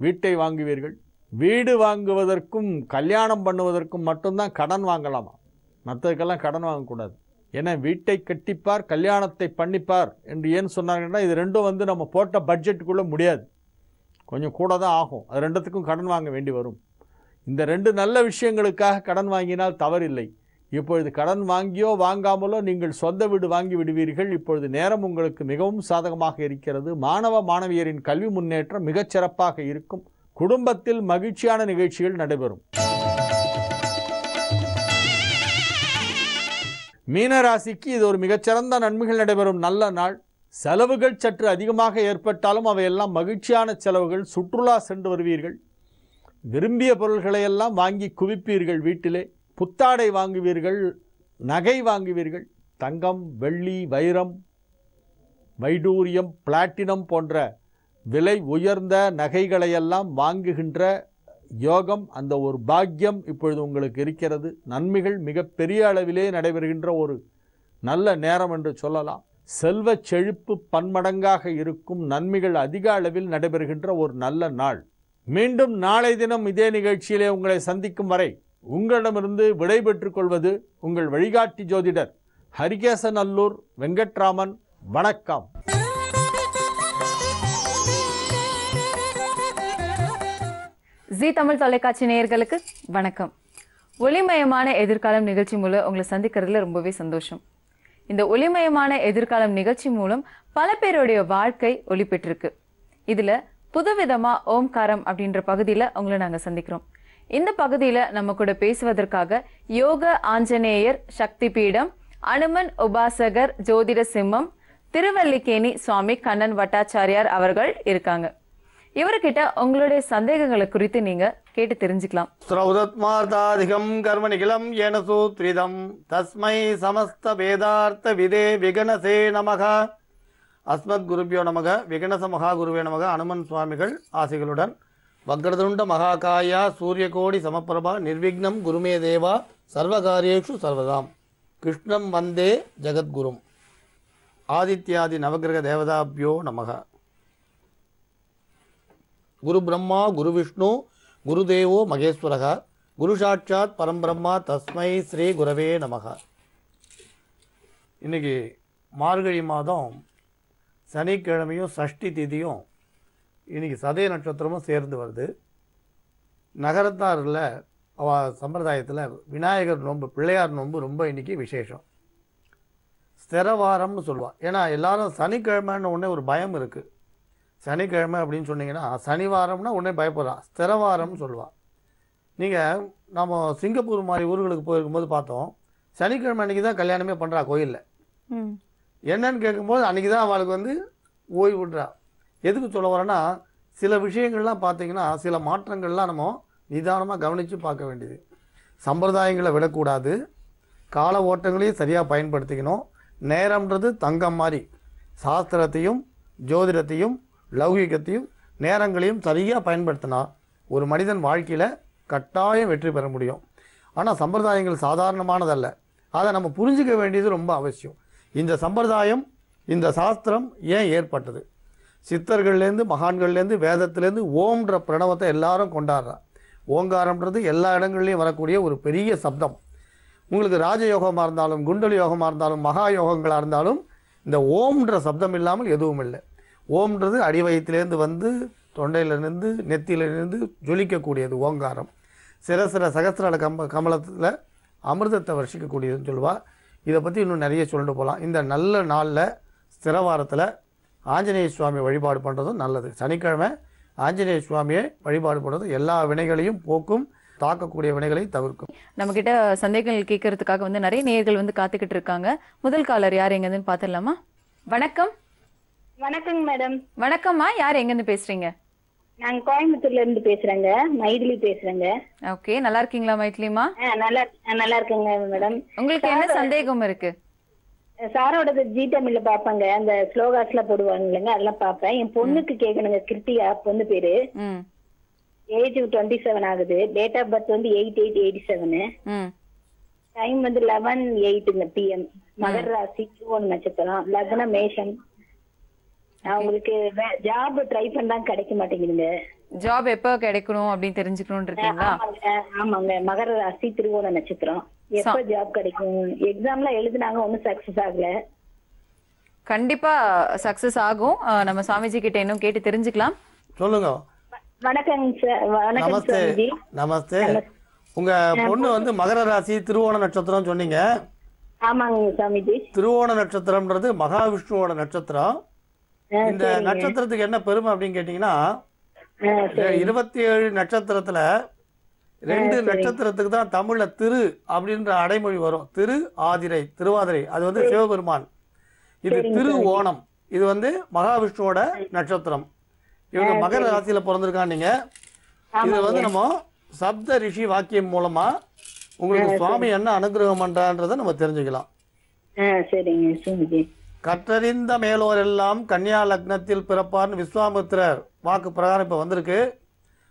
வீட்டை வாங்குவீர்கள். வீடு வாங்குவதற்கும் கல்யாணம் பண்ணுவதற்கும் மட்டும்தான் கடன் வாங்கலாமா, மற்றதுக்கெல்லாம் கடன் வாங்கக்கூடாது. ஏன்னா வீட்டை கட்டிப்பார் கல்யாணத்தை பண்ணிப்பார் என்று ஏன் சொன்னாங்கன்னா, இது ரெண்டும் நம்ம போட்ட பட்ஜெட்டுக்குள்ளே முடியாது, கொஞ்சம் கூட தான் ஆகும். அது ரெண்டுத்துக்கும் கடன் வாங்க வேண்டி வரும். இந்த ரெண்டு நல்ல விஷயங்களுக்காக கடன் வாங்கினால் தவறில்லை. இப்பொழுது கடன் வாங்கியோ வாங்காமலோ நீங்கள் சொந்த வீடு வாங்கி விடுவீர்கள். இப்பொழுது நேரம் உங்களுக்கு மிகவும் சாதகமாக இருக்கிறது. மாணவ மாணவியரின் கல்வி முன்னேற்றம் மிகச் சிறப்பாக இருக்கும். குடும்பத்தில் மகிழ்ச்சியான நிகழ்ச்சிகள் நடைபெறும். மீனராசிக்கு இது ஒரு மிகச்சிறந்த நன்மைகள் நடைபெறும் நல்ல நாள். செலவுகள் சற்று அதிகமாக ஏற்பட்டாலும் அவையெல்லாம் மகிழ்ச்சியான செலவுகள். சுற்றுலா சென்று வருவீர்கள். விரும்பிய பொருள்களை எல்லாம் வாங்கி குவிப்பீர்கள். வீட்டிலே புத்தாடை வாங்குவீர்கள், நகை வாங்குவீர்கள். தங்கம், வெள்ளி, வைரம், வைடூரியம், பிளாட்டினம் போன்ற விலை உயர்ந்த நகைகளையெல்லாம் வாங்குகின்ற யோகம், அந்த ஒரு பாக்கியம் இப்பொழுது உங்களுக்கு இருக்கிறது. நன்மைகள் மிகப்பெரிய அளவிலே நடைபெறுகின்ற ஒரு நல்ல நேரம் என்று சொல்லலாம். செல்வ செழிப்பு பன்மடங்காக இருக்கும். நன்மைகள் அதிக அளவில் நடைபெறுகின்ற ஒரு நல்ல நாள். மீண்டும் நாளை தினம் இதே நிகழ்ச்சியிலே உங்களை சந்திக்கும் வரை உங்களிடமிருந்து விடைபெற்றுக் கொள்வது உங்கள் வழிகாட்டி ஜோதிடர் ஹரிகேசநல்லூர் வெங்கட்ராமன். வணக்கம். ஜீ தமிழ் தொலைக்காட்சி நேயர்களுக்கு வணக்கம். ஒளிமயமான எதிர்காலம் நிகழ்ச்சி மூலம் உங்களை சந்திக்கிறதுல ரொம்பவே சந்தோஷம். இந்த ஒளிமயமான எதிர்காலம் நிகழ்ச்சி மூலம் பல பேருடைய வாழ்க்கை ஒளி பெற்றிருக்கு. இதுல புதுவிதமா ஓம்காரம் அப்படின்ற பகுதியில உங்களை நாங்க சந்திக்கிறோம். இந்த பகுதியில நம்ம கூட பேசுவதற்காக யோக ஆஞ்சநேயர் சக்தி பீடம், அனுமன் உபாசகர் ஜோதிட சிம்மம், திருவல்லிக்கேணி சுவாமி கண்ணன் வட்டாச்சாரியார் அவர்கள் இருக்காங்க. இவர்கிட்ட உங்களுடைய சந்தேகங்களை குறித்து நீங்க கேட்டு தெரிஞ்சுக்கலாம். ஸ்ரௌதத்மார்த்தாதிகம் கர்மநிகிலம் ஏன சூத்ரிதம் தஸ்மை சமஸ்த வேதார்த்த விதே விகனசே நமக. அஸ்மத் குருபியோ நமக. விகனச மகா குருவே நமக. அனுமன் சுவாமிகள் ஆசிகளுடன் வக்ரதுண்ட மகாகாயா சூரியகோடி சமப்பிரபா நிர்விக்னம் குருமே தேவா சர்வகாரியேஷு சர்வதாம் கிருஷ்ணம் வந்தே ஜெகத்குரும். ஆதித்யாதி நவகிரக தேவதாபியோ நமக. குரு பிரம்மா குரு விஷ்ணு குருதேவோ மகேஸ்வரக குரு சாட்சாத் பரம்பிரம்மா தஸ்மை ஸ்ரீ குரவே நமக. இன்னைக்கு மார்கழி மாதம் சனிக்கிழமையும் சஷ்டி திதியும் இன்றைக்கி சதய நட்சத்திரமும் சேர்ந்து வருது. நகரத்தாரில் சம்பிரதாயத்தில் விநாயகர் நோன்பு, பிள்ளையார் நோன்பு ரொம்ப இன்றைக்கி விசேஷம். ஸ்திரவாரம்னு சொல்லுவாள். ஏன்னா எல்லாரும் சனிக்கிழமைன்னு உடனே ஒரு பயம் இருக்குது. சனிக்கிழமை அப்படின்னு சொன்னீங்கன்னா சனிவாரம்னா உடனே பயப்படுறான். ஸ்திரவாரம்னு சொல்லுவாள். நீங்கள் நம்ம சிங்கப்பூர் மாதிரி ஊர்களுக்கு போயிருக்கும்போது பார்த்தோம், சனிக்கிழமை அன்றைக்கி தான் கல்யாணமே பண்ணுறா கோயிலில். என்னன்னு கேட்கும்போது அன்றைக்கி தான் அவளுக்கு ஓய்வு விடுறா. எதுக்கு சொல்ல வரேன்னா, சில விஷயங்கள்லாம் பார்த்திங்கன்னா சில மாற்றங்கள்லாம் நம்ம நிதானமாக கவனித்து பார்க்க வேண்டியது. சம்பிரதாயங்களை விடக்கூடாது. கால ஓட்டங்களையும் சரியாக பயன்படுத்திக்கணும். நேரம்ன்றது தங்கம் மாதிரி. சாஸ்திரத்தையும் ஜோதிடத்தையும் லௌகிகத்தையும் நேரங்களையும் சரியாக பயன்படுத்தினா ஒரு மனிதன் வாழ்க்கையில் கட்டாயம் வெற்றி பெற முடியும். ஆனால் சம்பிரதாயங்கள் சாதாரணமானதல்ல. அதை நம்ம புரிஞ்சிக்க வேண்டியது ரொம்ப அவசியம். இந்த சம்பிரதாயம், இந்த சாஸ்திரம் ஏன் ஏற்பட்டது? சித்தர்கள்லேருந்து, மகான்கள்லேருந்து, வேதத்துலேருந்து ஓம்ன்ற பிரணவத்தை எல்லாரும் கொண்டாடுறா. ஓங்காரம்ன்றது எல்லா இடங்கள்லையும் வரக்கூடிய ஒரு பெரிய சப்தம். உங்களுக்கு ராஜயோகமாக இருந்தாலும், குண்டலி யோகமாக இருந்தாலும், மகா யோகங்களாக இருந்தாலும் இந்த ஓம்ன்ற சப்தம் இல்லாமல் எதுவும் இல்லை. ஓம்ன்றது அடிவயத்திலேருந்து வந்து தொண்டையிலிருந்து நெத்தியிலிருந்து ஜொலிக்கக்கூடியது ஓங்காரம். சிரசிர சகசிரால கமலத்தில் அமிர்தத்தை வர்ஷிக்கக்கூடியதுன்னு சொல்லுவாள். இதை பற்றி இன்னும் நிறைய சொல்லிட்டு போகலாம். இந்த நல்ல நாளில் ஸ்திரவாரத்தில் ஆஞ்சநேய சுவாமி வழிபாடு பண்ணுறதும் நல்லது. சனிக்கிழமை ஆஞ்சநேய சுவாமியை வழிபாடு பண்ணுறது எல்லா வினைகளையும் போக்கும், தாக்கக்கூடிய வினைகளை தவிர்க்கும். நம்ம கிட்ட சந்தேகங்கள் கேட்கறதுக்காக வந்து நிறைய நேயர்கள் வந்து காத்துக்கிட்டு இருக்காங்க. முதல் காலர் யார் எங்கன்னு பாத்துடலாமா? வணக்கம். வணக்கங்க மேடம். வணக்கம்மா, யார் எங்கன்னு பேசுறீங்க? நாங்க கோயம்புத்தூர்ல இருந்து பேசுறேங்க, மைதிலி பேசுறேங்க. ஓகே, நல்லா இருக்கீங்களா மைதிலிமா? நல்லா இருக்கேங்க மேடம். உங்களுக்கு என்ன சந்தேகம் இருக்கு? சாரோட ஜி தமிழ்ல பாப்பாங்க, அந்த ஸ்லோகாஸ்ல போடுவாங்க இல்லைங்க, அதெல்லாம் பாப்பேன். என் பொண்ணுக்கு கேட்கணுங்க, கிருத்திகா பொண்ணு பேரு. ஏஜ் 27 ஆகுது. டேட் ஆஃப் பர்த் வந்து 8/8/87. டைம் வந்து 11:08 PM. மகர ராசி, திருவோண நட்சத்திரம், லக்னம் மேஷம். அவங்களுக்கு ஜாப் ட்ரை பண்ணா கிடைக்க மாட்டேங்குதுங்க. ஜாப் எப்ப கிடைக்கணும் அப்படின்னு தெரிஞ்சுக்கணும் இருக்கீங்களா? ஆமாங்க, மகர ராசி, திருவோண நட்சத்திரம். எப்ப ஜாப் கிடைக்கும்? எக்ஸாம்லாம் எழுதுனாங்க, ஒன்னும் சக்சஸ் ஆகல. கண்டிப்பா சக்சஸ் ஆகும். நம்ம சாமிஜி கிட்ட இன்னும் கேட்டு தெரிஞ்சுக்கலாம். சொல்லுங்க. வணக்கம் சார். வணக்கம் சாமிஜி. நமஸ்தே. உங்க பொண்ணு வந்து மகர ராசி, திருவோண நட்சத்திரம் சொன்னீங்க. ஆமாங்க சாமிஜி. திருவோண நட்சத்திரம்ன்றது மகாவிஷ்ணுவோட நட்சத்திரம். இந்த நட்சத்திரத்துக்கு என்ன பெருமை அப்படின்னு கேட்டீங்கன்னா, 27 நட்சத்திரத்துல 2 நட்சத்திரத்துக்கு தான் தமிழ்ல திரு அப்படின்ற அடைமொழி வரும். திரு ஆதிரை, திருவாதிரை, அது வந்து சிவபெருமான். இது திரு ஓணம், இது வந்து மகாவிஷ்ணுவோட நட்சத்திரம். இவங்க மகர ராசியில பிறந்திருக்காங்க. இது வந்து நம்ம சப்த ரிஷி வாக்கியம் மூலமா உங்களுக்கு சுவாமி என்ன அனுகிரகம் பண்றான்றதை நம்ம தெரிஞ்சுக்கலாம். கற்றறிந்த மேலோர் எல்லாம் கன்னியா லக்னத்தில் பிறப்பார்னு விஸ்வாமித்திரர் வாக்கு பிரகாரம் இப்ப வந்திருக்கு.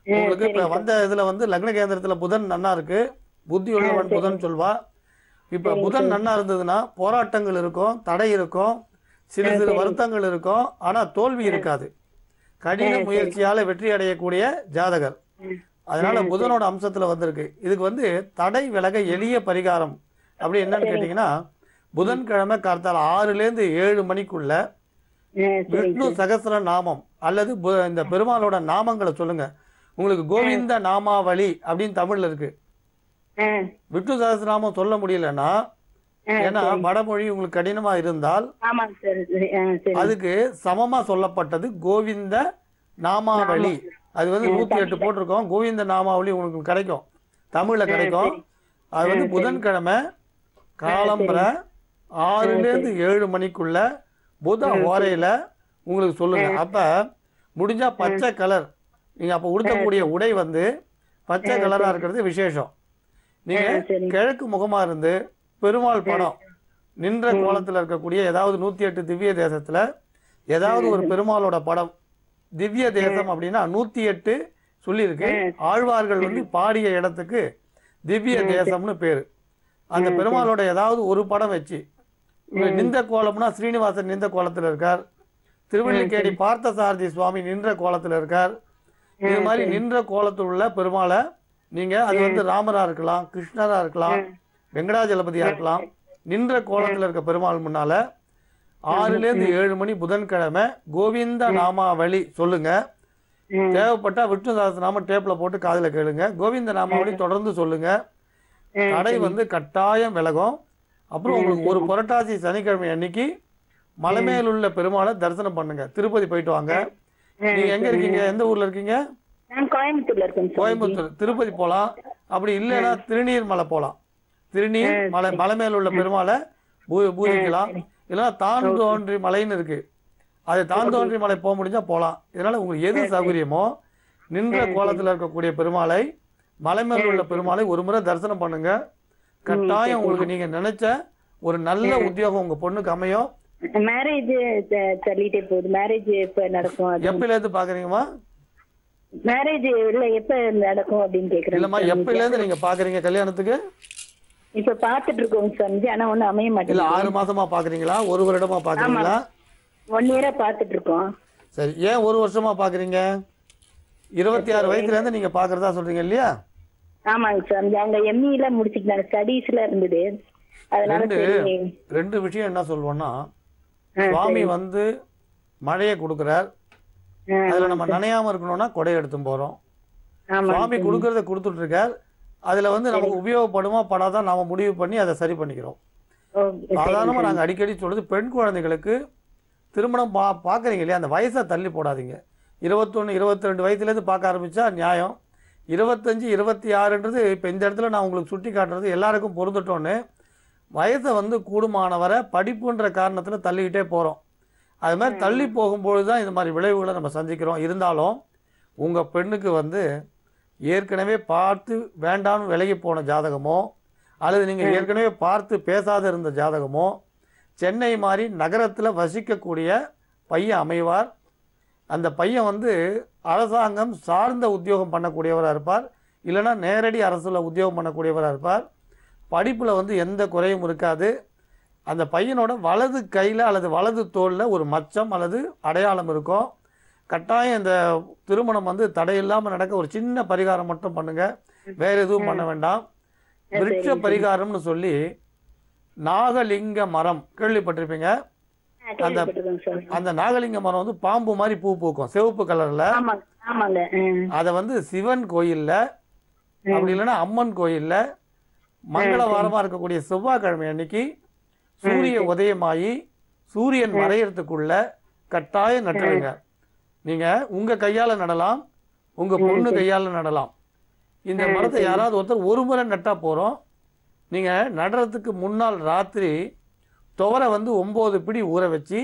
உங்களுக்கு இப்ப வந்த இதுல வந்து லக்ன கேந்திரத்துல புதன் நன்னா இருக்கு. புத்தி உள்ளவன் புதன் சொல்வா. இப்ப புதன் நன்னா இருந்ததுன்னா போராட்டங்கள் இருக்கும், தடை இருக்கும், சிறு சிறு வருத்தங்கள் இருக்கும், ஆனா தோல்வி இருக்காது. கடின முயற்சியால வெற்றி அடையக்கூடிய ஜாதகர். அதனால புதனோட அம்சத்துல வந்திருக்கு. இதுக்கு வந்து தடை விலக எளிய பரிகாரம் அப்படி என்னன்னு கேட்டீங்கன்னா, புதன்கிழமை கார்த்தால 6லேருந்து 7 மணிக்குள்ள விஷ்ணு சகஸ்ர நாமம் அல்லது இந்த பெருமாளோட நாமங்களை சொல்லுங்க. உங்களுக்கு கோவிந்த நாமாவளி அப்படின்னு தமிழ்ல இருக்கு. விஷ்ணு சகஸ்ரநாமம் சொல்ல முடியலன்னா, ஏன்னா வடமொழி உங்களுக்கு கடினமா இருந்தால் அதுக்கு சமமா சொல்லப்பட்டது கோவிந்த நாமாவளி. அது வந்து 108 போட்டிருக்கோம். கோவிந்த நாமாவளி உங்களுக்கு கிடைக்கும், தமிழ்ல கிடைக்கும். அது வந்து புதன்கிழமை காலம்பரை 6லேருந்து 7 மணிக்குள்ள புத ஓரையில உங்களுக்கு சொல்லுங்க. அப்ப முடிஞ்சா பச்சை கலர், நீங்க அப்ப உடுத்தக்கூடிய உடை வந்து பச்சை கலரா இருக்கிறது விசேஷம். நீங்க கிழக்கு முகமா இருந்து பெருமாள் படம் நின்ற கோலத்துல இருக்கக்கூடிய ஏதாவது 108 திவ்ய தேசத்துல ஏதாவது ஒரு பெருமாளோட படம், திவ்ய தேசம் அப்படின்னா 108 சொல்லியிருக்கு. ஆழ்வார்கள் வந்து பாடிய இடத்துக்கு திவ்ய தேசம்னு பேரு. அந்த பெருமாளோட ஏதாவது ஒரு படம் வச்சு, நின்ற கோலம்னா ஸ்ரீனிவாசன் நின்ற கோலத்துல இருக்கார், திருவள்ளிக்கேணி பார்த்தசாரதி சுவாமி நின்ற கோலத்துல இருக்கார். இது மாதிரி நின்ற கோலத்தில் உள்ள பெருமாளை நீங்க, அது வந்து ராமரா இருக்கலாம், கிருஷ்ணரா இருக்கலாம், வெங்கடாஜலபதியா இருக்கலாம், நின்ற கோலத்துல இருக்க பெருமாள் முன்னால 6லேருந்து 7 மணி புதன்கிழமை கோவிந்த நாமாவளி சொல்லுங்க. தேவைப்பட்டா விஷ்ணு சகஸ்ரநாமம் டேப்ல போட்டு காதுல கேளுங்க. கோவிந்த நாமாவளி தொடர்ந்து சொல்லுங்க. தடை வந்து கட்டாயம் விலகும். அப்புறம் உங்களுக்கு ஒரு புரட்டாசி சனிக்கிழமை அன்னைக்கு மலைமேல் உள்ள பெருமாளை தரிசனம் பண்ணுங்க. திருப்பதி போயிட்டு வாங்க. நீங்க எங்க இருக்கீங்க? எந்த ஊர்ல இருக்கீங்க? கோயம்புத்தூர். திருப்பதி போலாம். அப்படி இல்லைன்னா திருநீர் மலை போலாம். திருநீர் மலை, மலை மேல உள்ள பெருமாளை பூஜிக்கலாம். இல்லைன்னா தாந்தோன்றி மலைன்னு இருக்கு, அது தாந்தோன்றி மலை போக முடிஞ்சா போகலாம். இதனால உங்களுக்கு எது சௌகரியமோ நின்ற கோலத்துல இருக்கக்கூடிய பெருமாளை, மலை மேல உள்ள பெருமாளை ஒரு முறை தரிசனம் பண்ணுங்க. கட்டாயம் உங்களுக்கு நீங்க நினைச்ச ஒரு நல்ல உத்தியோகம் உங்க பொண்ணுக்கு அமையும். மேரேஜ் தள்ளிட்டே போகுது. மேரேஜ் எப்ப நடக்கும்? எப்பல இருந்து பாக்குறீங்கம்மா? மேரேஜ் இல்ல எப்ப நடக்கும் அப்படின்னு இல்லம்மா கேக்குறேன். எப்பல இருந்து நீங்க பாக்குறீங்க கல்யாணத்துக்கு? இப்ப பாத்துட்டு இருக்கோங்க சாமிஜி. ஆனா ஒண்ணும் அமைய இல்ல மாட்டேங்குது. 6 மாசமா பாக்குறீங்களா, 1 வருடமா பாக்குறீங்களா? 1 இயரா பாத்துட்டு இருக்கோம். சரி, ஏன் 1 வருஷமா பாக்குறீங்க? 26 வயசுல இருந்து நீங்க பாக்குறதா சொல்றீங்க இல்லையா? ஆமாங்க சாமிஜி. அங்க எம்இல முடிச்சுக்கிட்டாங்க, ஸ்டடீஸ்ல இருந்தது. அதனால சரி. 2 விஷயம் என்ன சொல்லுவோம்னா, சுவாமி வந்து மழையை கொடுக்குறார். அதுல நம்ம நனையாம இருக்கணும்னா கொடை எடுத்து போறோம். சுவாமி கொடுக்கறத கொடுத்துட்டு இருக்கார். அதுல வந்து நமக்கு உபயோகப்படுமா படாதான் நாம முடிவு பண்ணி அதை சரி பண்ணிக்கிறோம். சாதாரணமா நாங்க அடிக்கடி சொல்றது, பெண் குழந்தைகளுக்கு திருமணம் பாக்குறீங்க இல்லையா, அந்த வயசை தள்ளி போடாதீங்க. 21, 22 வயசுல இருந்து பார்க்க ஆரம்பிச்சா நியாயம். 25, 26ன்றது இப்ப இந்த இடத்துல நான் உங்களுக்கு சுட்டி காட்டுறது எல்லாருக்கும் பொருந்தட்டோன்னு வயசை வந்து கூடுமானவரை படிப்புன்ற காரணத்துல தள்ளிக்கிட்டே போறோம். அது மாதிரி தள்ளி போகும்பொழுது தான் இந்த மாதிரி விளைவுகளை நம்ம சந்திக்கிறோம். இருந்தாலும் உங்க பெண்ணுக்கு வந்து ஏற்கனவே பார்த்து வேண்டாம்னு விலகி போன ஜாதகமோ, அல்லது நீங்கள் ஏற்கனவே பார்த்து பேசாத இருந்த ஜாதகமோ, சென்னை மாதிரி நகரத்தில் வசிக்கக்கூடிய பையன் அமைவார். அந்த பையன் வந்து அரசாங்கம் சார்ந்த உத்தியோகம் பண்ணக்கூடியவராக இருப்பார், இல்லைனா நேரடி அரசில் உத்தியோகம் பண்ணக்கூடியவராக இருப்பார். படிப்பில் வந்து எந்த குறையும் இருக்காது. அந்த பையனோட வலது கையில் அல்லது வலது தோளில் ஒரு மச்சம் அல்லது அடையாளம் இருக்கும். கட்டாயம் இந்த திருமணம் வந்து தடையில்லாமல் நடக்க ஒரு சின்ன பரிகாரம் மட்டும் பண்ணுங்க, வேற எதுவும் பண்ண வேண்டாம். விருட்ச பரிகாரம்னு சொல்லி நாகலிங்க மரம் கேள்விப்பட்டிருப்பீங்க. அந்த நாகலிங்க மரம் வந்து பாம்பு மாதிரி பூ பூக்கும், சிவப்பு கலர்ல. அதை வந்து சிவன் கோயில்ல அப்படி இல்லைன்னா அம்மன் கோயில்ல மங்களவாரமா இருக்கக்கூடிய செவ்வாய்க்கிழமை அன்னைக்கு சூரிய உதயமாயி சூரியன் மறையறதுக்குள்ள கட்டாயம் நட்டுருங்க. நீங்க உங்க கையால நடலாம், உங்க பொண்ணு கையால நடலாம். இந்த மரத்தை யாராவது ஒருத்தர் ஒரு முறை நட்டா போறோம். நீங்க நடுறதுக்கு முன்னாள் ராத்திரி துவரை வந்து 9 பிடி ஊற வச்சு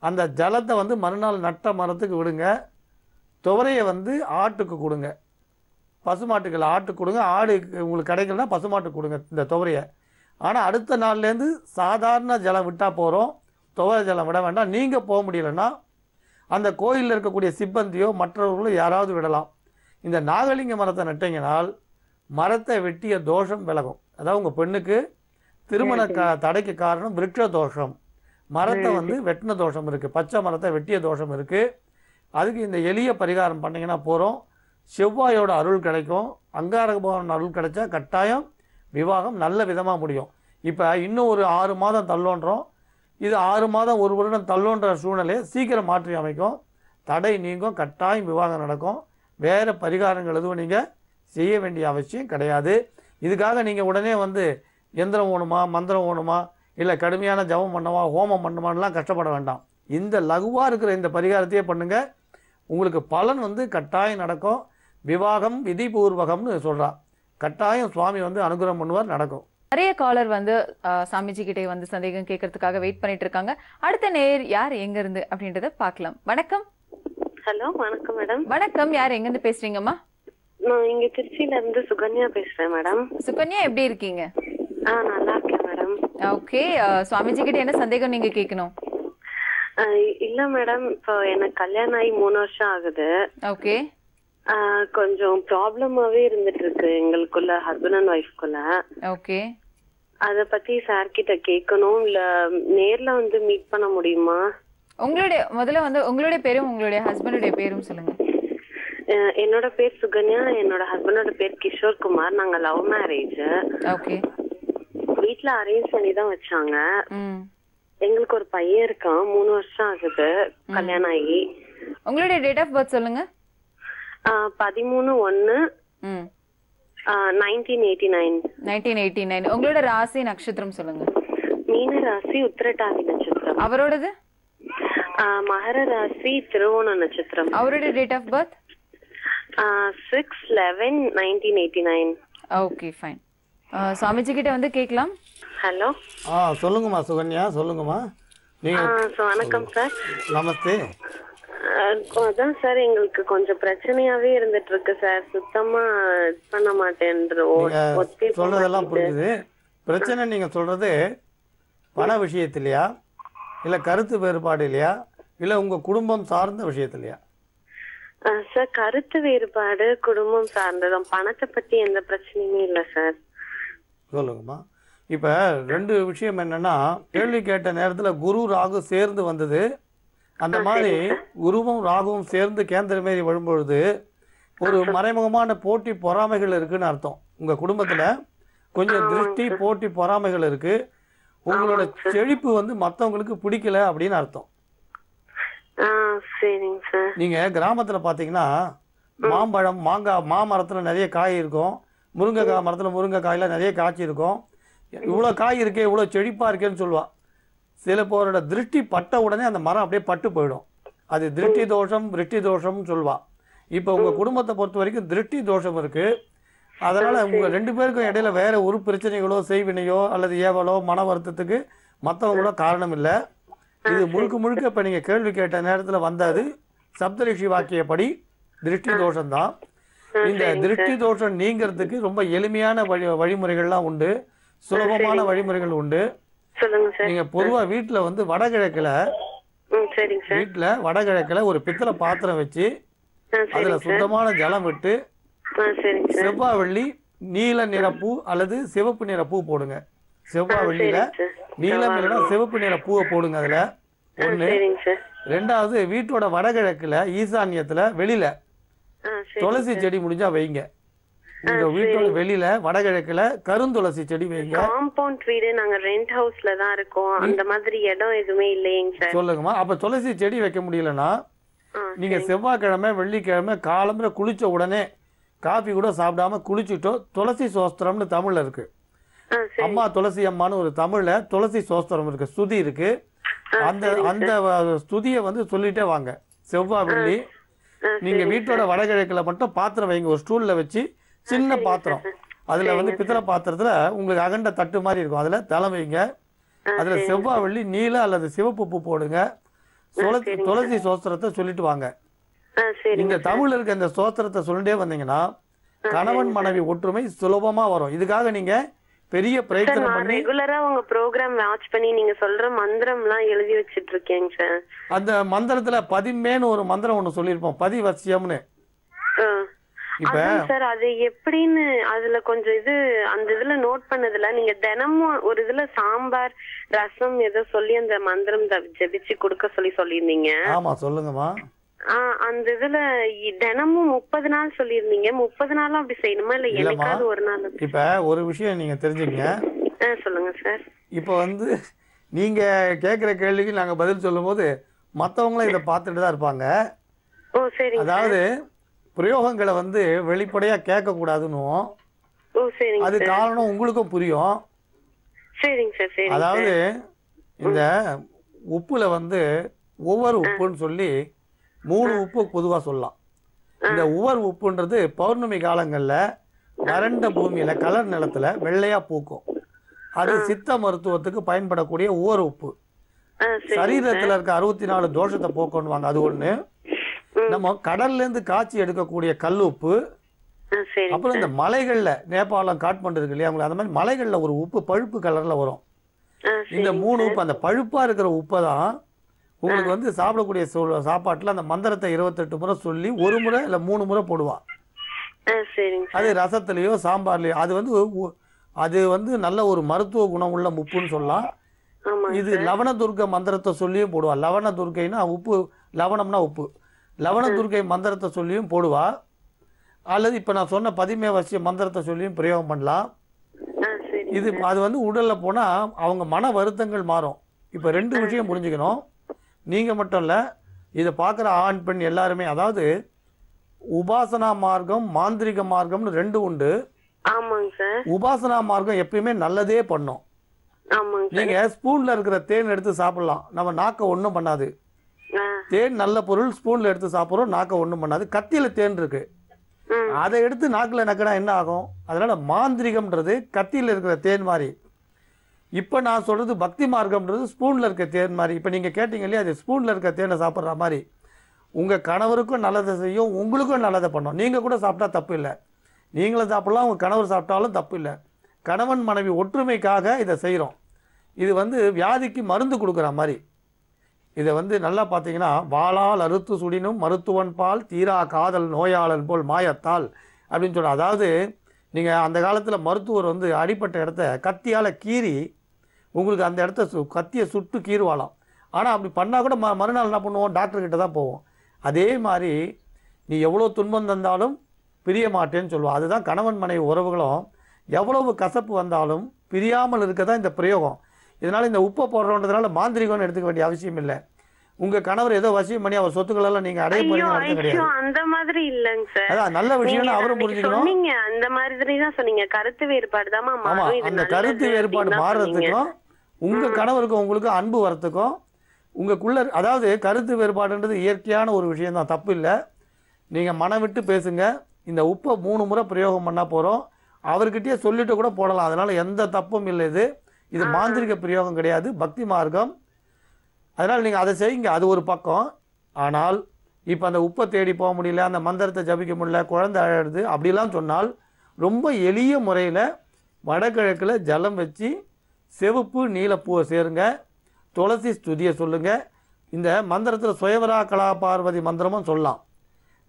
அந்த ஜலத்தை வந்து மறுநாள் நட்ட மரத்துக்கு விடுங்க. துவரையை வந்து ஆட்டுக்கு கொடுங்க, பசுமாட்டுக்கள் ஆட்டுக்கு கொடுங்க. ஆடு உங்களுக்கு கிடைக்கலன்னா பசுமாட்டுக்கு கொடுங்க இந்த துவரையை. ஆனால் அடுத்த நாள்லேருந்து சாதாரண ஜலம் விட்டால் போகிறோம், துவரை ஜலம் விட வேண்டாம். நீங்கள் போக முடியலன்னா அந்த கோயிலில் இருக்கக்கூடிய சிப்பந்தியோ மற்றவர்களோ யாராவது விடலாம். இந்த நாகலிங்க மரத்தை நட்டிங்கனால் மரத்தை வெட்டிய தோஷம் விலகும். அதாவது உங்கள் பெண்ணுக்கு திருமண தடைக்கு காரணம் விருட்ச தோஷம். மரத்தை வந்து வெட்டின தோஷம் இருக்குது, பச்சை மரத்தை வெட்டிய தோஷம் இருக்குது. அதுக்கு இந்த எளிய பரிகாரம் பண்ணிங்கன்னா போகிறோம். செவ்வாயோட அருள் கிடைக்கும், அங்காரக பகவான் அருள் கிடைச்சா கட்டாயம் விவாகம் நல்ல விதமாக முடியும். இப்போ இன்னும் ஒரு 6 மாதம் தள்ளோன்றோம். இது 6 மாதம் 1 வருடம் தள்ளோன்ற சூழ்நிலையை சீக்கிரம் மாற்றி அமைக்கும். தடை நீங்கும், கட்டாயம் விவாகம் நடக்கும். வேறு பரிகாரங்கள் எதுவும் நீங்கள் செய்ய வேண்டிய அவசியம் கிடையாது. இதுக்காக நீங்கள் உடனே வந்து எந்திரம் ஓணுமா, மந்திரம் ஓணுமா, இல்லை கடுமையான ஜபம் பண்ணுமா, ஹோமம் பண்ணுமான்லாம் கஷ்டப்பட வேண்டாம். இந்த லகுவாக இருக்கிற இந்த பரிகாரத்தையே பண்ணுங்கள், உங்களுக்கு பலன் வந்து கட்டாயம் நடக்கும். விவாகம் விதிபூர்வகம்னு சொல்கிறா, கட்டாயம் சுவாமி வந்து அனுகிரகம் பண்ணுவார், நடக்கும். நிறைய காலர் வந்து சாமிஜி கிட்டே வந்து சந்தேகம் கேட்கறதுக்காக வெயிட் பண்ணிட்டு இருக்காங்க. அடுத்த நேர் யார் எங்க இருந்து அப்படின்றத பார்க்கலாம். வணக்கம். ஹலோ, வணக்கம் மேடம். வணக்கம், யார் எங்க இருந்து பேசுறீங்கம்மா? நான் இங்க திருச்சியில இருந்து சுகன்யா பேசுறேன் மேடம். சுகன்யா, எப்படி இருக்கீங்க? நல்லா இருக்கேன் மேடம். ஓகே, சுவாமிஜி கிட்ட என்ன சந்தேகம் நீங்க கேட்கணும்? இல்ல மேடம், இப்போ எனக்கு கல்யாணம் ஆகி 3 வருஷம் ஆகுது. ஓகே. கொஞ்சம் ப்ராப்ளமாவே இருந்துட்டு இருக்கு எங்களுக்குள்ள, ஹஸ்பண்ட் அண்ட் ஒய்ஃப்குள்ள. ஓகே. அத பத்தி சார் கிட்ட கேட்கணும், இல்ல நேர்ல வந்து மீட் பண்ண முடியுமா? முதல்ல வந்து உங்களுடைய பேரும் உங்களுடைய ஹஸ்பண்டுடைய பேரும் சொல்லுங்க. என்னோட பேர் சுகன்யா, என்னோட ஹஸ்பண்டோட பேர் கிஷோர் குமார். நாங்க லவ் மேரேஜ். ஓகே. வீட்ல அரேஞ்ச் பண்ணி தான் வச்சாங்க. எங்களுக்கு ஒரு பையன் இருக்கான், 3 வருஷம் ஆகுது கல்யாணம் ஆகி. உங்களுடைய டேட் ஆஃப் பர்த் சொல்லுங்க. 13/1/1989. 1989. உங்களோட ராசி நட்சத்திரம் சொல்லுங்க. மீன ராசி, உத்திரட்டாதி நட்சத்திரம். அவரோடது? மகர ராசி, திருவோண நட்சத்திரம். அவரோட date of birth 6/11/1989. Okay, fine. Swamiji கிட்ட வந்து கேட்கலாம். ஹலோ. சொல்லுங்கம்மா சுகன்யா, சொல்லுங்கம்மா. வணக்கம் சார். நமஸ்தே. அதான் சார், எங்களுக்கு கொஞ்சம் பிரச்சனையாவே இருந்துட்டு இருக்கு சார். சுத்தமா பண்ண மாட்டேன். சொல்றதெல்லாம் புரியுது. பிரச்சனை நீங்க சொல்றது பண விஷயத்திலையா, இல்ல கருத்து வேறுபாடு இல்லையா, இல்ல உங்க குடும்பம் சார்ந்த விஷயத்திலையா? சார் கருத்து வேறுபாடு குடும்பம் சார்ந்ததும், பணத்தை பத்தி எந்த பிரச்சனையுமே இல்ல சார். சொல்லுங்கம்மா. இப்போ 2 விஷயம் என்னன்னா, கேள்வி கேட்ட நேரத்தில் குரு ராகு சேர்ந்து வந்தது. அந்த மாதிரி குருவும் ராகுவும் சேர்ந்து கேந்திர மாரி வரும்பொழுது ஒரு மறைமுகமான போட்டி பொறாமைகள் இருக்குன்னு அர்த்தம். உங்கள் குடும்பத்தில் கொஞ்சம் திருஷ்டி போட்டி பொறாமைகள் இருக்கு. உங்களோட செழிப்பு வந்து மற்றவங்களுக்கு பிடிக்கல அப்படின்னு அர்த்தம். சரிங்க சார். நீங்கள் கிராமத்தில் பார்த்தீங்கன்னா மாம்பழம், மாங்காய், மாமரத்தில் நிறைய காய் இருக்கும். முருங்கைக்காய் மரத்தில் முருங்கைக்காயில் நிறைய காய்ச்சி இருக்கும். இவ்வளோ காய் இருக்கே, இவ்வளோ செழிப்பாக இருக்கேன்னு சொல்லுவாள். சில பேரோட திருஷ்டி பட்ட உடனே அந்த மரம் அப்படியே பட்டு போயிடும். அது திருஷ்டி தோஷம், விருஷ்டி தோஷம்னு சொல்லுவாள். இப்போ உங்கள் குடும்பத்தை பொறுத்த வரைக்கும் திருஷ்டி தோஷம் இருக்குது. அதனால் உங்கள் 2 பேருக்கும் இடையில வேறு ஒரு பிரச்சனைகளோ செய்வினையோ அல்லது ஏவலோ மன வருத்தத்துக்கு மற்றவங்களோ காரணம் இல்லை. இது முழுக்க முழுக்க இப்போ நீங்கள் கேள்வி கேட்ட நேரத்தில் வந்தது சப்தரிஷி வாக்கியப்படி திருஷ்டி தோஷம்தான். இந்த திருஷ்டி தோஷம் நீங்கிறதுக்கு ரொம்ப எளிமையான வழிமுறைகள்லாம் உண்டு, சுலபமான வழிமுறைகள் உண்டு. நீங்கள் பொதுவாக வீட்டில் வந்து வீட்டில் வடகிழக்கில் ஒரு பித்தளை பாத்திரம் வச்சு அதில் சுத்தமான ஜலம் விட்டு செவ்வாய் வெள்ளி நீல நிற பூ அல்லது சிவப்பு நிற பூ போடுங்க. செவ்வாய் வெள்ளியில் நீலம் இல்லைன்னா சிவப்பு நிற பூவை போடுங்க. அதில் ஒன்று. 2வது, வீட்டோட வடகிழக்கில் ஈசான்யத்தில் வெளியில் துளசி செடி முடிஞ்சா வைங்க. உங்க வீட்டோட வெளியில வடகிழக்குல கருந்துளசி செடி வைங்க. காம்பவுண்ட் வீடு, நாங்க ரெண்ட் ஹவுஸ்ல தான் இருக்கோம். அந்த மாதிரி இடம் எதுவுமே இல்லைங்க சார். சொல்லுங்கம்மா. அப்ப துளசி செடி வைக்க முடியலன்னா நீங்க செவ்வாய்க்கிழமை வெள்ளிக்கிழமை காலம்பர குளிச்ச உடனே காபி கூட சாப்பிடாம குளிச்சுட்டோ துளசி சோஸ்திரம்னு தமிழ்ல இருக்கு. அம்மா துளசி அம்மான்னு ஒரு தமிழ்ல துளசி சோஸ்திரம் இருக்கு, ஸ்துதி இருக்கு. அந்த ஸ்துதியை வந்து சொல்லிட்டே வாங்க செவ்வாய் வெள்ளி. நீங்க வீட்டோட வடகிழக்குல மட்டும் பாத்திரம் வைங்க, ஒரு ஸ்டூல்ல வச்சு சின்ன பாத்திரம். அதுல வந்து பித்தளை பாத்திரத்துல உங்களுக்கு அகண்ட தட்டு மாதிரி இருக்கும். அதுல தலை வைங்க. அதுல செவ்வாய் வெள்ளி நீல அல்லது சிவப்பு பூ போடுங்க. துளசி சோஸ்திரத்தை சொல்லிட்டு வாங்க. இந்த தமிழ்ல இருக்க இந்த சோஸ்திரத்தை சொல்லிட்டே வந்தீங்கன்னா கணவன் மனைவி ஒற்றுமை சுலபமா வரும். இதுக்காக நீங்க பெரிய பிரயத்தனம் பண்ணி ரெகுலரா உங்க ப்ரோகிராம் வாட்ச் பண்ணி நீங்க சொல்ற மந்திரம்லாம் எழுதி வச்சிட்டு இருக்கேங்க சார். அந்த மந்திரத்துல பதிமேன்னு ஒரு மந்திரம் ஒண்ணு சொல்லியிருப்போம், பதிவசியம்னு. இப்ப சார் அது எப்படின்னு அதுல கொஞ்சம் அந்த இதுல நோட் பண்ணதுல நீங்க தினமும் ஒரு இதுல சாம்பார் ரசம் ஏதோ சொல்லி அந்த மந்திரம் ஜெபிச்சு கொடுக்க சொல்லியிருந்தீங்க. ஆமா சொல்லுங்கம்மா. அந்த இதுல தினமும் 30 நாள் சொல்லியிருந்தீங்க. 30 நாளும் அப்படி செய்யணுமா இல்ல என்னைக்காவது ஒரு நாள்? இப்ப ஒரு விஷயம் நீங்க தெரிஞ்சுங்க. சொல்லுங்க சார். இப்ப வந்து நீங்க கேக்குற கேள்விக்கு நாங்க பதில் சொல்லும் போது மத்தவங்களும் இதை பார்த்துட்டு தான் இருப்பாங்க. அதாவது பிரயோகங்களை வந்து வெளிப்படையா கேட்க கூடாதுன்னு அது காரணம் உங்களுக்கும் புரியும். அதாவது இந்த உப்புல வந்து ஒவ்வொரு உப்புன்னு சொல்லி 3 உப்பு பொதுவா சொல்லலாம். இந்த ஒவ்வொரு உப்புன்றது பௌர்ணமி காலங்கள்ல வறண்ட பூமியில கலர் நிலத்துல வெள்ளையா பூக்கும். அது சித்த மருத்துவத்துக்கு பயன்படக்கூடிய ஒவ்வொரு உப்பு. சரீரத்துல இருக்க 64 தோஷத்தை போக்கணுவாங்க, அது ஒண்ணு. நம்ம கடல்ல இருந்து காய்ச்சி எடுக்கக்கூடிய கல் உப்பு. அப்புறம் இந்த மலைகள்ல நேபாளம் காட்மண்டு இருக்கு இல்லையா, அந்த மாதிரி மலைகள்ல ஒரு உப்பு பழுப்பு கலர்ல வரும். இந்த 3 உப்பு, அந்த பழுப்பா இருக்கிற உப்பை தான் உங்களுக்கு வந்து சாப்பிடக்கூடிய சாப்பாட்டுல அந்த மந்திரத்தை 28 முறை சொல்லி 1 முறை இல்ல 3 முறை போடுவா. அது ரசத்துலயோ சாம்பார்லயோ அது வந்து நல்ல ஒரு மருத்துவ குணம் உள்ள உப்புன்னு சொல்லலாம். இது லவண துர்க்கை மந்திரத்தை சொல்லியும் போடுவா. லவண துர்க்கைனா உப்பு, லவணம்னா உப்பு. லவண துர்க்கை மந்திரத்தை சொல்லியும் போடுவா. அல்லது இப்ப நான் சொன்ன பதிமேவசிய மந்திரத்தை சொல்லியும் பிரயோகம் பண்ணலாம். அது வந்து உடல்ல போனா அவங்க மன வருத்தங்கள் மாறும். இப்ப 2 விஷயம் புரிஞ்சுக்கணும். நீங்க மட்டும் இல்ல, இதை பார்க்குற ஆண் பெண் எல்லாருமே. அதாவது உபாசனா மார்க்கம் மாந்திரிக மார்க்கம்னு 2 உண்டு. உபாசனா மார்க்கம் எப்பயுமே நல்லதே பண்ணும். நீங்க ஸ்பூன்ல இருக்கிற தேன் எடுத்து சாப்பிடலாம், நம்ம நாக்க ஒண்ணும் பண்ணாது. தேன் நல்ல பொருள், ஸ்பூன்ல எடுத்து சாப்பிடுறோம், நாக்க ஒண்ணும் பண்ணாது. கத்தியில தேன் இருக்கு, அதை எடுத்து நாக்குல நக்கினா என்ன ஆகும்? அதனால மாந்திரிகம்ன்றது கத்தியில இருக்கிற தேன் மாதிரி. இப்ப நான் சொல்றது பக்தி மார்க்கம்ன்றது ஸ்பூன்ல இருக்க தேன் மாதிரி. இப்ப நீங்க கேட்டீங்க இல்லையா, அது ஸ்பூன்ல இருக்க தேனை சாப்பிட்ற மாதிரி உங்க கணவருக்கும் நல்லதை செய்யும், உங்களுக்கும் நல்லதை பண்ணும். நீங்க கூட சாப்பிட்டா தப்பு இல்லை, நீங்களும் சாப்பிடலாம், உங்க கணவர் சாப்பிட்டாலும் தப்பு இல்லை. கணவன் மனைவி ஒற்றுமைக்காக இதை செய்கிறோம். இது வந்து வியாதிக்கு மருந்து கொடுக்குற மாதிரி. இதை வந்து நல்லா பார்த்தீங்கன்னா, வாளால் அறுத்து சுடினும் மருத்துவன் பால் தீரா காதல் நோயாளன் போல் மாயத்தால் அப்படின்னு சொல்கிறார். அதாவது நீங்கள் அந்த காலத்தில் மருத்துவர் வந்து அடிப்பட்ட இடத்த கத்தியால் கீறி உங்களுக்கு அந்த இடத்த கத்தியை சுட்டு கீறுவாளாம். ஆனால் அப்படி பண்ணால் கூட மறுநாள் என்ன பண்ணுவோம், டாக்டர்கிட்ட தான் போவோம். அதே மாதிரி நீ எவ்வளோ துன்பம் தந்தாலும் பிரிய மாட்டேன்னு சொல்லுவாள். அதுதான் கணவன் மனைவி உறவுகளும் எவ்வளவு கசப்பு வந்தாலும் பிரியாமல் இருக்க தான் இந்த பிரயோகம். இதனால் இந்த உப்பை போடுறோன்றதுனால மாந்திரிகம்னு எடுத்துக்க வேண்டிய அவசியம் இல்லை. உங்க கணவர் ஏதோ வசியம் பண்ணி அவர் சொத்துக்கள் எல்லாம் நீங்க அடைய போறீங்க கிடையாது. அந்த மாதிரி இல்லங்க சார். அதான் நல்ல விஷயம் அவரும் புரிஞ்சுக்கணும். நீங்க அந்த மாதிரி தான் சொன்னீங்க. கருத்து வேறுபாடு தான் ஆமா, அந்த கருத்து வேறுபாடு மாறுறதுக்கும் உங்க கணவருக்கும் உங்களுக்கு அன்பு வரத்துக்கும் உங்களுக்குள்ள, அதாவது கருத்து வேறுபாடுன்றது இயற்கையான ஒரு விஷயம் தான், தப்பு இல்லை. நீங்க மனம் விட்டு பேசுங்க. இந்த உப்பை 3 முறை பிரயோகம் பண்ணா போறோம். அவர்கிட்டயே சொல்லிட்டு கூட போடலாம். அதனால எந்த தப்பும் இல்லை. இது மாந்திரிக பிரயோகம் கிடையாது, பக்தி மார்க்கம். அதனால் நீங்கள் அதை செய்யுங்க, அது ஒரு பக்கம். ஆனால் இப்போ அந்த உப்பை தேடி போக முடியல, அந்த மந்திரத்தை ஜபிக்க முடியல, குழந்தை அழுது அப்படிலாம் சொன்னால் ரொம்ப எளிய முறையில் வடகிழக்கில் ஜலம் வச்சு செவப்பு நீலப்பூவை சேருங்க, துளசி ஸ்துதியை சொல்லுங்கள். இந்த மந்திரத்தில் சுயவரா கலா பார்வதி மந்திரமும் சொல்லலாம்,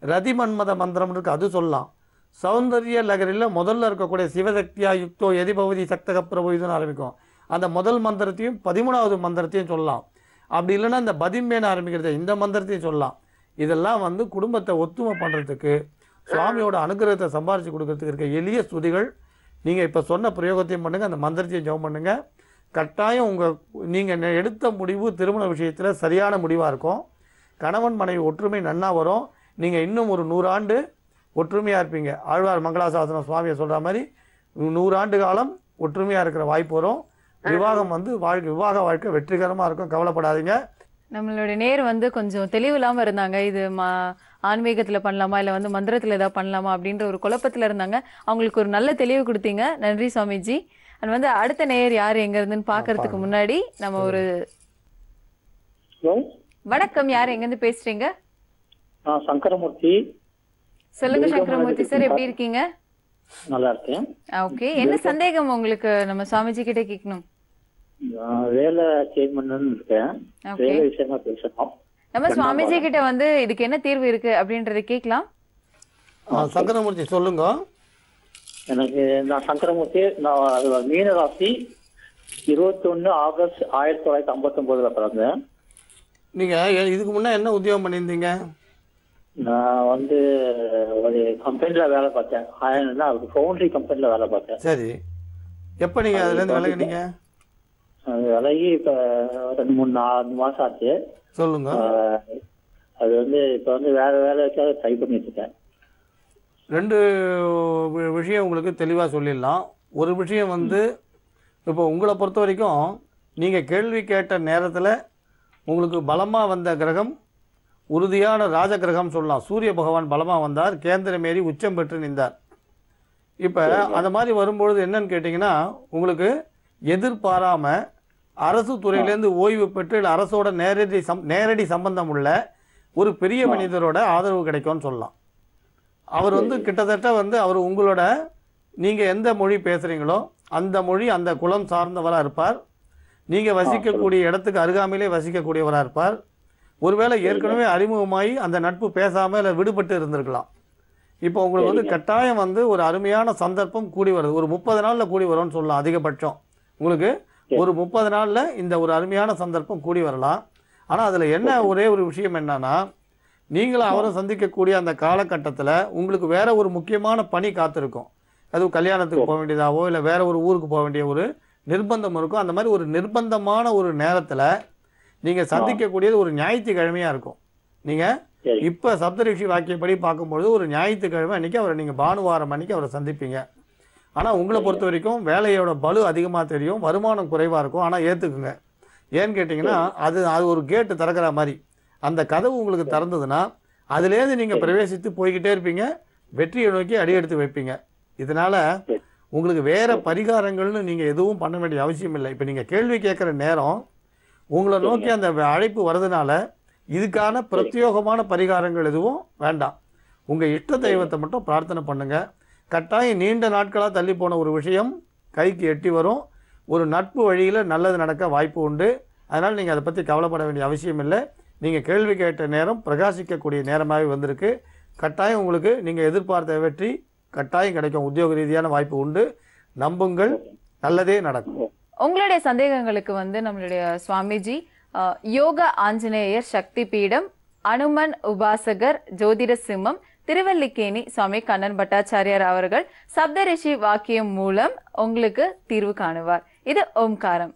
ரதி மன்மத மந்திரம் இருக்குது அது சொல்லலாம். சௌந்தர்ய லகரில் முதல்ல இருக்கக்கூடிய சிவசக்தியா யுக்தோ எதிபவதி சக்தக பிரபு இதுன்னு ஆரம்பிக்கும். அந்த முதல் மந்திரத்தையும் 13வது மந்திரத்தையும் சொல்லலாம். அப்படி இல்லைன்னா இந்த பதிமேன ஆரம்பிக்கிறத இந்த மந்திரத்தையும் சொல்லலாம். இதெல்லாம் வந்து குடும்பத்தை ஒத்துமை பண்ணுறதுக்கு, சுவாமியோட அனுகிரகத்தை சம்பாரித்து கொடுக்கறதுக்கு இருக்க எளிய ஸ்துதிகள். நீங்கள் இப்போ சொன்ன பிரயோகத்தையும் பண்ணுங்கள், அந்த மந்திரத்தையும் ஜெபம் பண்ணுங்கள். கட்டாயம் நீங்கள் எடுத்த முடிவு திருமண விஷயத்தில் சரியான முடிவாக இருக்கும். கணவன் மனைவி ஒற்றுமை நன்னா வரும். நீங்கள் இன்னும் ஒரு 100 ஆண்டு ஒற்றுமையாக இருப்பீங்க. ஆழ்வார் மங்களாசாசனம் சுவாமியை சொல்கிற மாதிரி 100 ஆண்டு காலம் ஒற்றுமையாக இருக்கிற வாய்ப்பு வரும். விவாகம் வந்து விவாக வாழ்க்கை வெற்றிகரமாக இருக்கும், கவலைப்படாதீங்க. நம்மளுடைய நேர் வந்து கொஞ்சம் தெளிவு இல்லாமல் இருந்தாங்க. இது ஆன்மீகத்தில் பண்ணலாமா இல்லை வந்து மந்திரத்தில் ஏதாவது பண்ணலாமா அப்படின்ற ஒரு குழப்பத்தில் இருந்தாங்க. அவங்களுக்கு ஒரு நல்ல தெளிவு கொடுத்தீங்க, நன்றி சுவாமிஜி. அது வந்து அடுத்த நேயர் யார் எங்க இருந்துன்னு பாக்குறதுக்கு முன்னாடி நம்ம ஒரு வணக்கம், யார் எங்க இருந்து பேசுறீங்க? சங்கரமூர்த்தி. சொல்லுங்க சங்கரமூர்த்தி சார், எப்படி இருக்கீங்க? நல்லா இருக்கேன். ஓகே, என்ன சந்தேகம் உங்களுக்கு நம்ம சுவாமிஜி கிட்ட கேட்கணும்? வேலை சேஞ்ச் பண்ணணும்னு இருக்கேன், வேலை விஷயமா பேசணும். நம்ம சுவாமிஜி கிட்ட வந்து இதுக்கு என்ன தீர்வு இருக்கு அப்படின்றத கேட்கலாம். சங்கரமூர்த்தி சொல்லுங்க. எனக்கு நான் சங்கரமூர்த்தி, நான் மீன ராசி, 21 ஆகஸ்ட் 1959 பிறந்தேன். நீங்க இதுக்கு முன்ன என்ன உத்தியோகம் பண்ணியிருந்தீங்க? நான் வந்து ஒரு கம்பெனில வேலை பார்த்தேன், அதுக்கு ஃபவுண்டரி கம்பெனில வேலை பார்த்தேன். சரி, எப்போ நீங்க அதுல இருந்து விலகினீங்க? விலகி இப்ப 2-3 மாசம் ஆச்சு. சொல்லுங்க. அது வந்து இப்ப வந்து வேற வேலைக்காக ட்ரை பண்ணிட்டு இருக்கேன். 2 விஷயம் உங்களுக்கு தெளிவாக சொல்லிடலாம். ஒரு விஷயம் வந்து இப்போ உங்களை பொறுத்த வரைக்கும் நீங்கள் கேள்வி கேட்ட நேரத்தில் உங்களுக்கு பலமாக வந்த கிரகம் உறுதியான ராஜ கிரகம் சொல்லலாம். சூரிய பகவான் பலமாக வந்தார், கேந்திரமேறி உச்சம் பெற்று நின்றார். இப்போ அந்த மாதிரி வரும்பொழுது என்னன்னு கேட்டிங்கன்னா, உங்களுக்கு எதிர்பாராமல் அரசு துறையிலேருந்து ஓய்வு பெற்று இல்லை அரசோட நேரடி சம்பந்தம் உள்ள ஒரு பெரிய மனிதரோட ஆதரவு கிடைக்கும்னு சொல்லலாம். அவர் வந்து கிட்டத்தட்ட வந்து அவர் உங்களோட நீங்கள் எந்த மொழி பேசுகிறீங்களோ அந்த மொழி அந்த குலம் சார்ந்தவராக இருப்பார். நீங்கள் வசிக்கக்கூடிய இடத்துக்கு அருகாமையிலே வசிக்கக்கூடியவராக இருப்பார். ஒருவேளை ஏற்கனவே அறிமுகமாகி அந்த நட்பு பேசாமல் இல்லை விடுபட்டு இருந்திருக்கலாம். இப்போ உங்களுக்கு வந்து கட்டாயம் வந்து ஒரு அருமையான சந்தர்ப்பம் கூடி வருது. ஒரு 30 நாளில் கூடி வரும்னு சொல்லலாம் அதிகபட்சம். உங்களுக்கு ஒரு 30 நாளில் இந்த ஒரு அருமையான சந்தர்ப்பம் கூடி வரலாம். ஆனால் அதில் என்ன ஒரே ஒரு விஷயம் என்னன்னா, நீங்களும் அவரும் சந்திக்கக்கூடிய அந்த காலகட்டத்தில் உங்களுக்கு வேற ஒரு முக்கியமான பணி காத்திருக்கும். அதுவும் கல்யாணத்துக்கு போக வேண்டியதாவோ இல்லை வேற ஒரு ஊருக்கு போக வேண்டிய ஒரு நிர்பந்தம் இருக்கும். அந்த மாதிரி ஒரு நிர்பந்தமான ஒரு நேரத்தில் நீங்கள் சந்திக்கக்கூடியது ஒரு ஞாயிற்றுக்கிழமையாக இருக்கும். நீங்கள் இப்போ சப்தரிஷி வாக்கியப்படி பார்க்கும்பொழுது ஒரு ஞாயிற்றுக்கிழமை அன்றைக்கி அவரை நீங்கள் பானுவாரம் அன்றைக்கி அவரை சந்திப்பீங்க. ஆனால் உங்களை பொறுத்த வரைக்கும் வேலையோட பலு அதிகமாக தெரியும், வருமானம் குறைவாக இருக்கும். ஆனால் ஏற்றுக்குங்க. ஏன்னு கேட்டிங்கன்னா அது ஒரு கேட்டு திறக்கிற மாதிரி அந்த கதவு உங்களுக்கு திறந்ததுன்னா அதுலேருந்து நீங்கள் பிரவேசித்து போய்கிட்டே இருப்பீங்க, வெற்றியை நோக்கி அடியெடுத்து வைப்பீங்க. இதனால் உங்களுக்கு வேறு பரிகாரங்கள்னு நீங்கள் எதுவும் பண்ண வேண்டிய அவசியம் இல்லை. இப்போ நீங்கள் கேள்வி கேட்குற நேரம் உங்களை நோக்கி அந்த அழைப்பு வர்றதுனால இதுக்கான பிரத்யோகமான பரிகாரங்கள் எதுவும் வேண்டாம். உங்கள் இஷ்ட தெய்வத்தை மட்டும் பிரார்த்தனை பண்ணுங்கள். கட்டாயம் நீண்ட நாட்களாக தள்ளி போன ஒரு விஷயம் கைக்கு எட்டி வரும். ஒரு நட்பு வழியில் நல்லது நடக்க வாய்ப்பு உண்டு. அதனால் நீங்கள் அதை பற்றி கவலைப்பட வேண்டிய அவசியம் இல்லை. நீங்கள் கேள்வி கேட்ட நேரம் பிரகாசிக்கக்கூடிய நேரமாகவே வந்திருக்கு. கட்டாயம் உங்களுக்கு நீங்கள் எதிர்பார்த்த வெற்றி கட்டாயம் கிடைக்கும். உத்தியோக ரீதியான வாய்ப்பு உண்டு. நம்புங்கள், நல்லதே நடக்கும். உங்களுடைய சந்தேகங்களுக்கு நம்மளுடைய சுவாமிஜி யோக ஆஞ்சநேயர் சக்தி பீடம், அனுமன் உபாசகர், ஜோதிட சிம்மம், திருவல்லிக்கேணி சுவாமி கண்ணன் பட்டாச்சாரியார் அவர்கள் சப்தரிஷி வாக்கியம் மூலம் உங்களுக்கு தீர்வு காணுவார். இது ஓம்காரம்.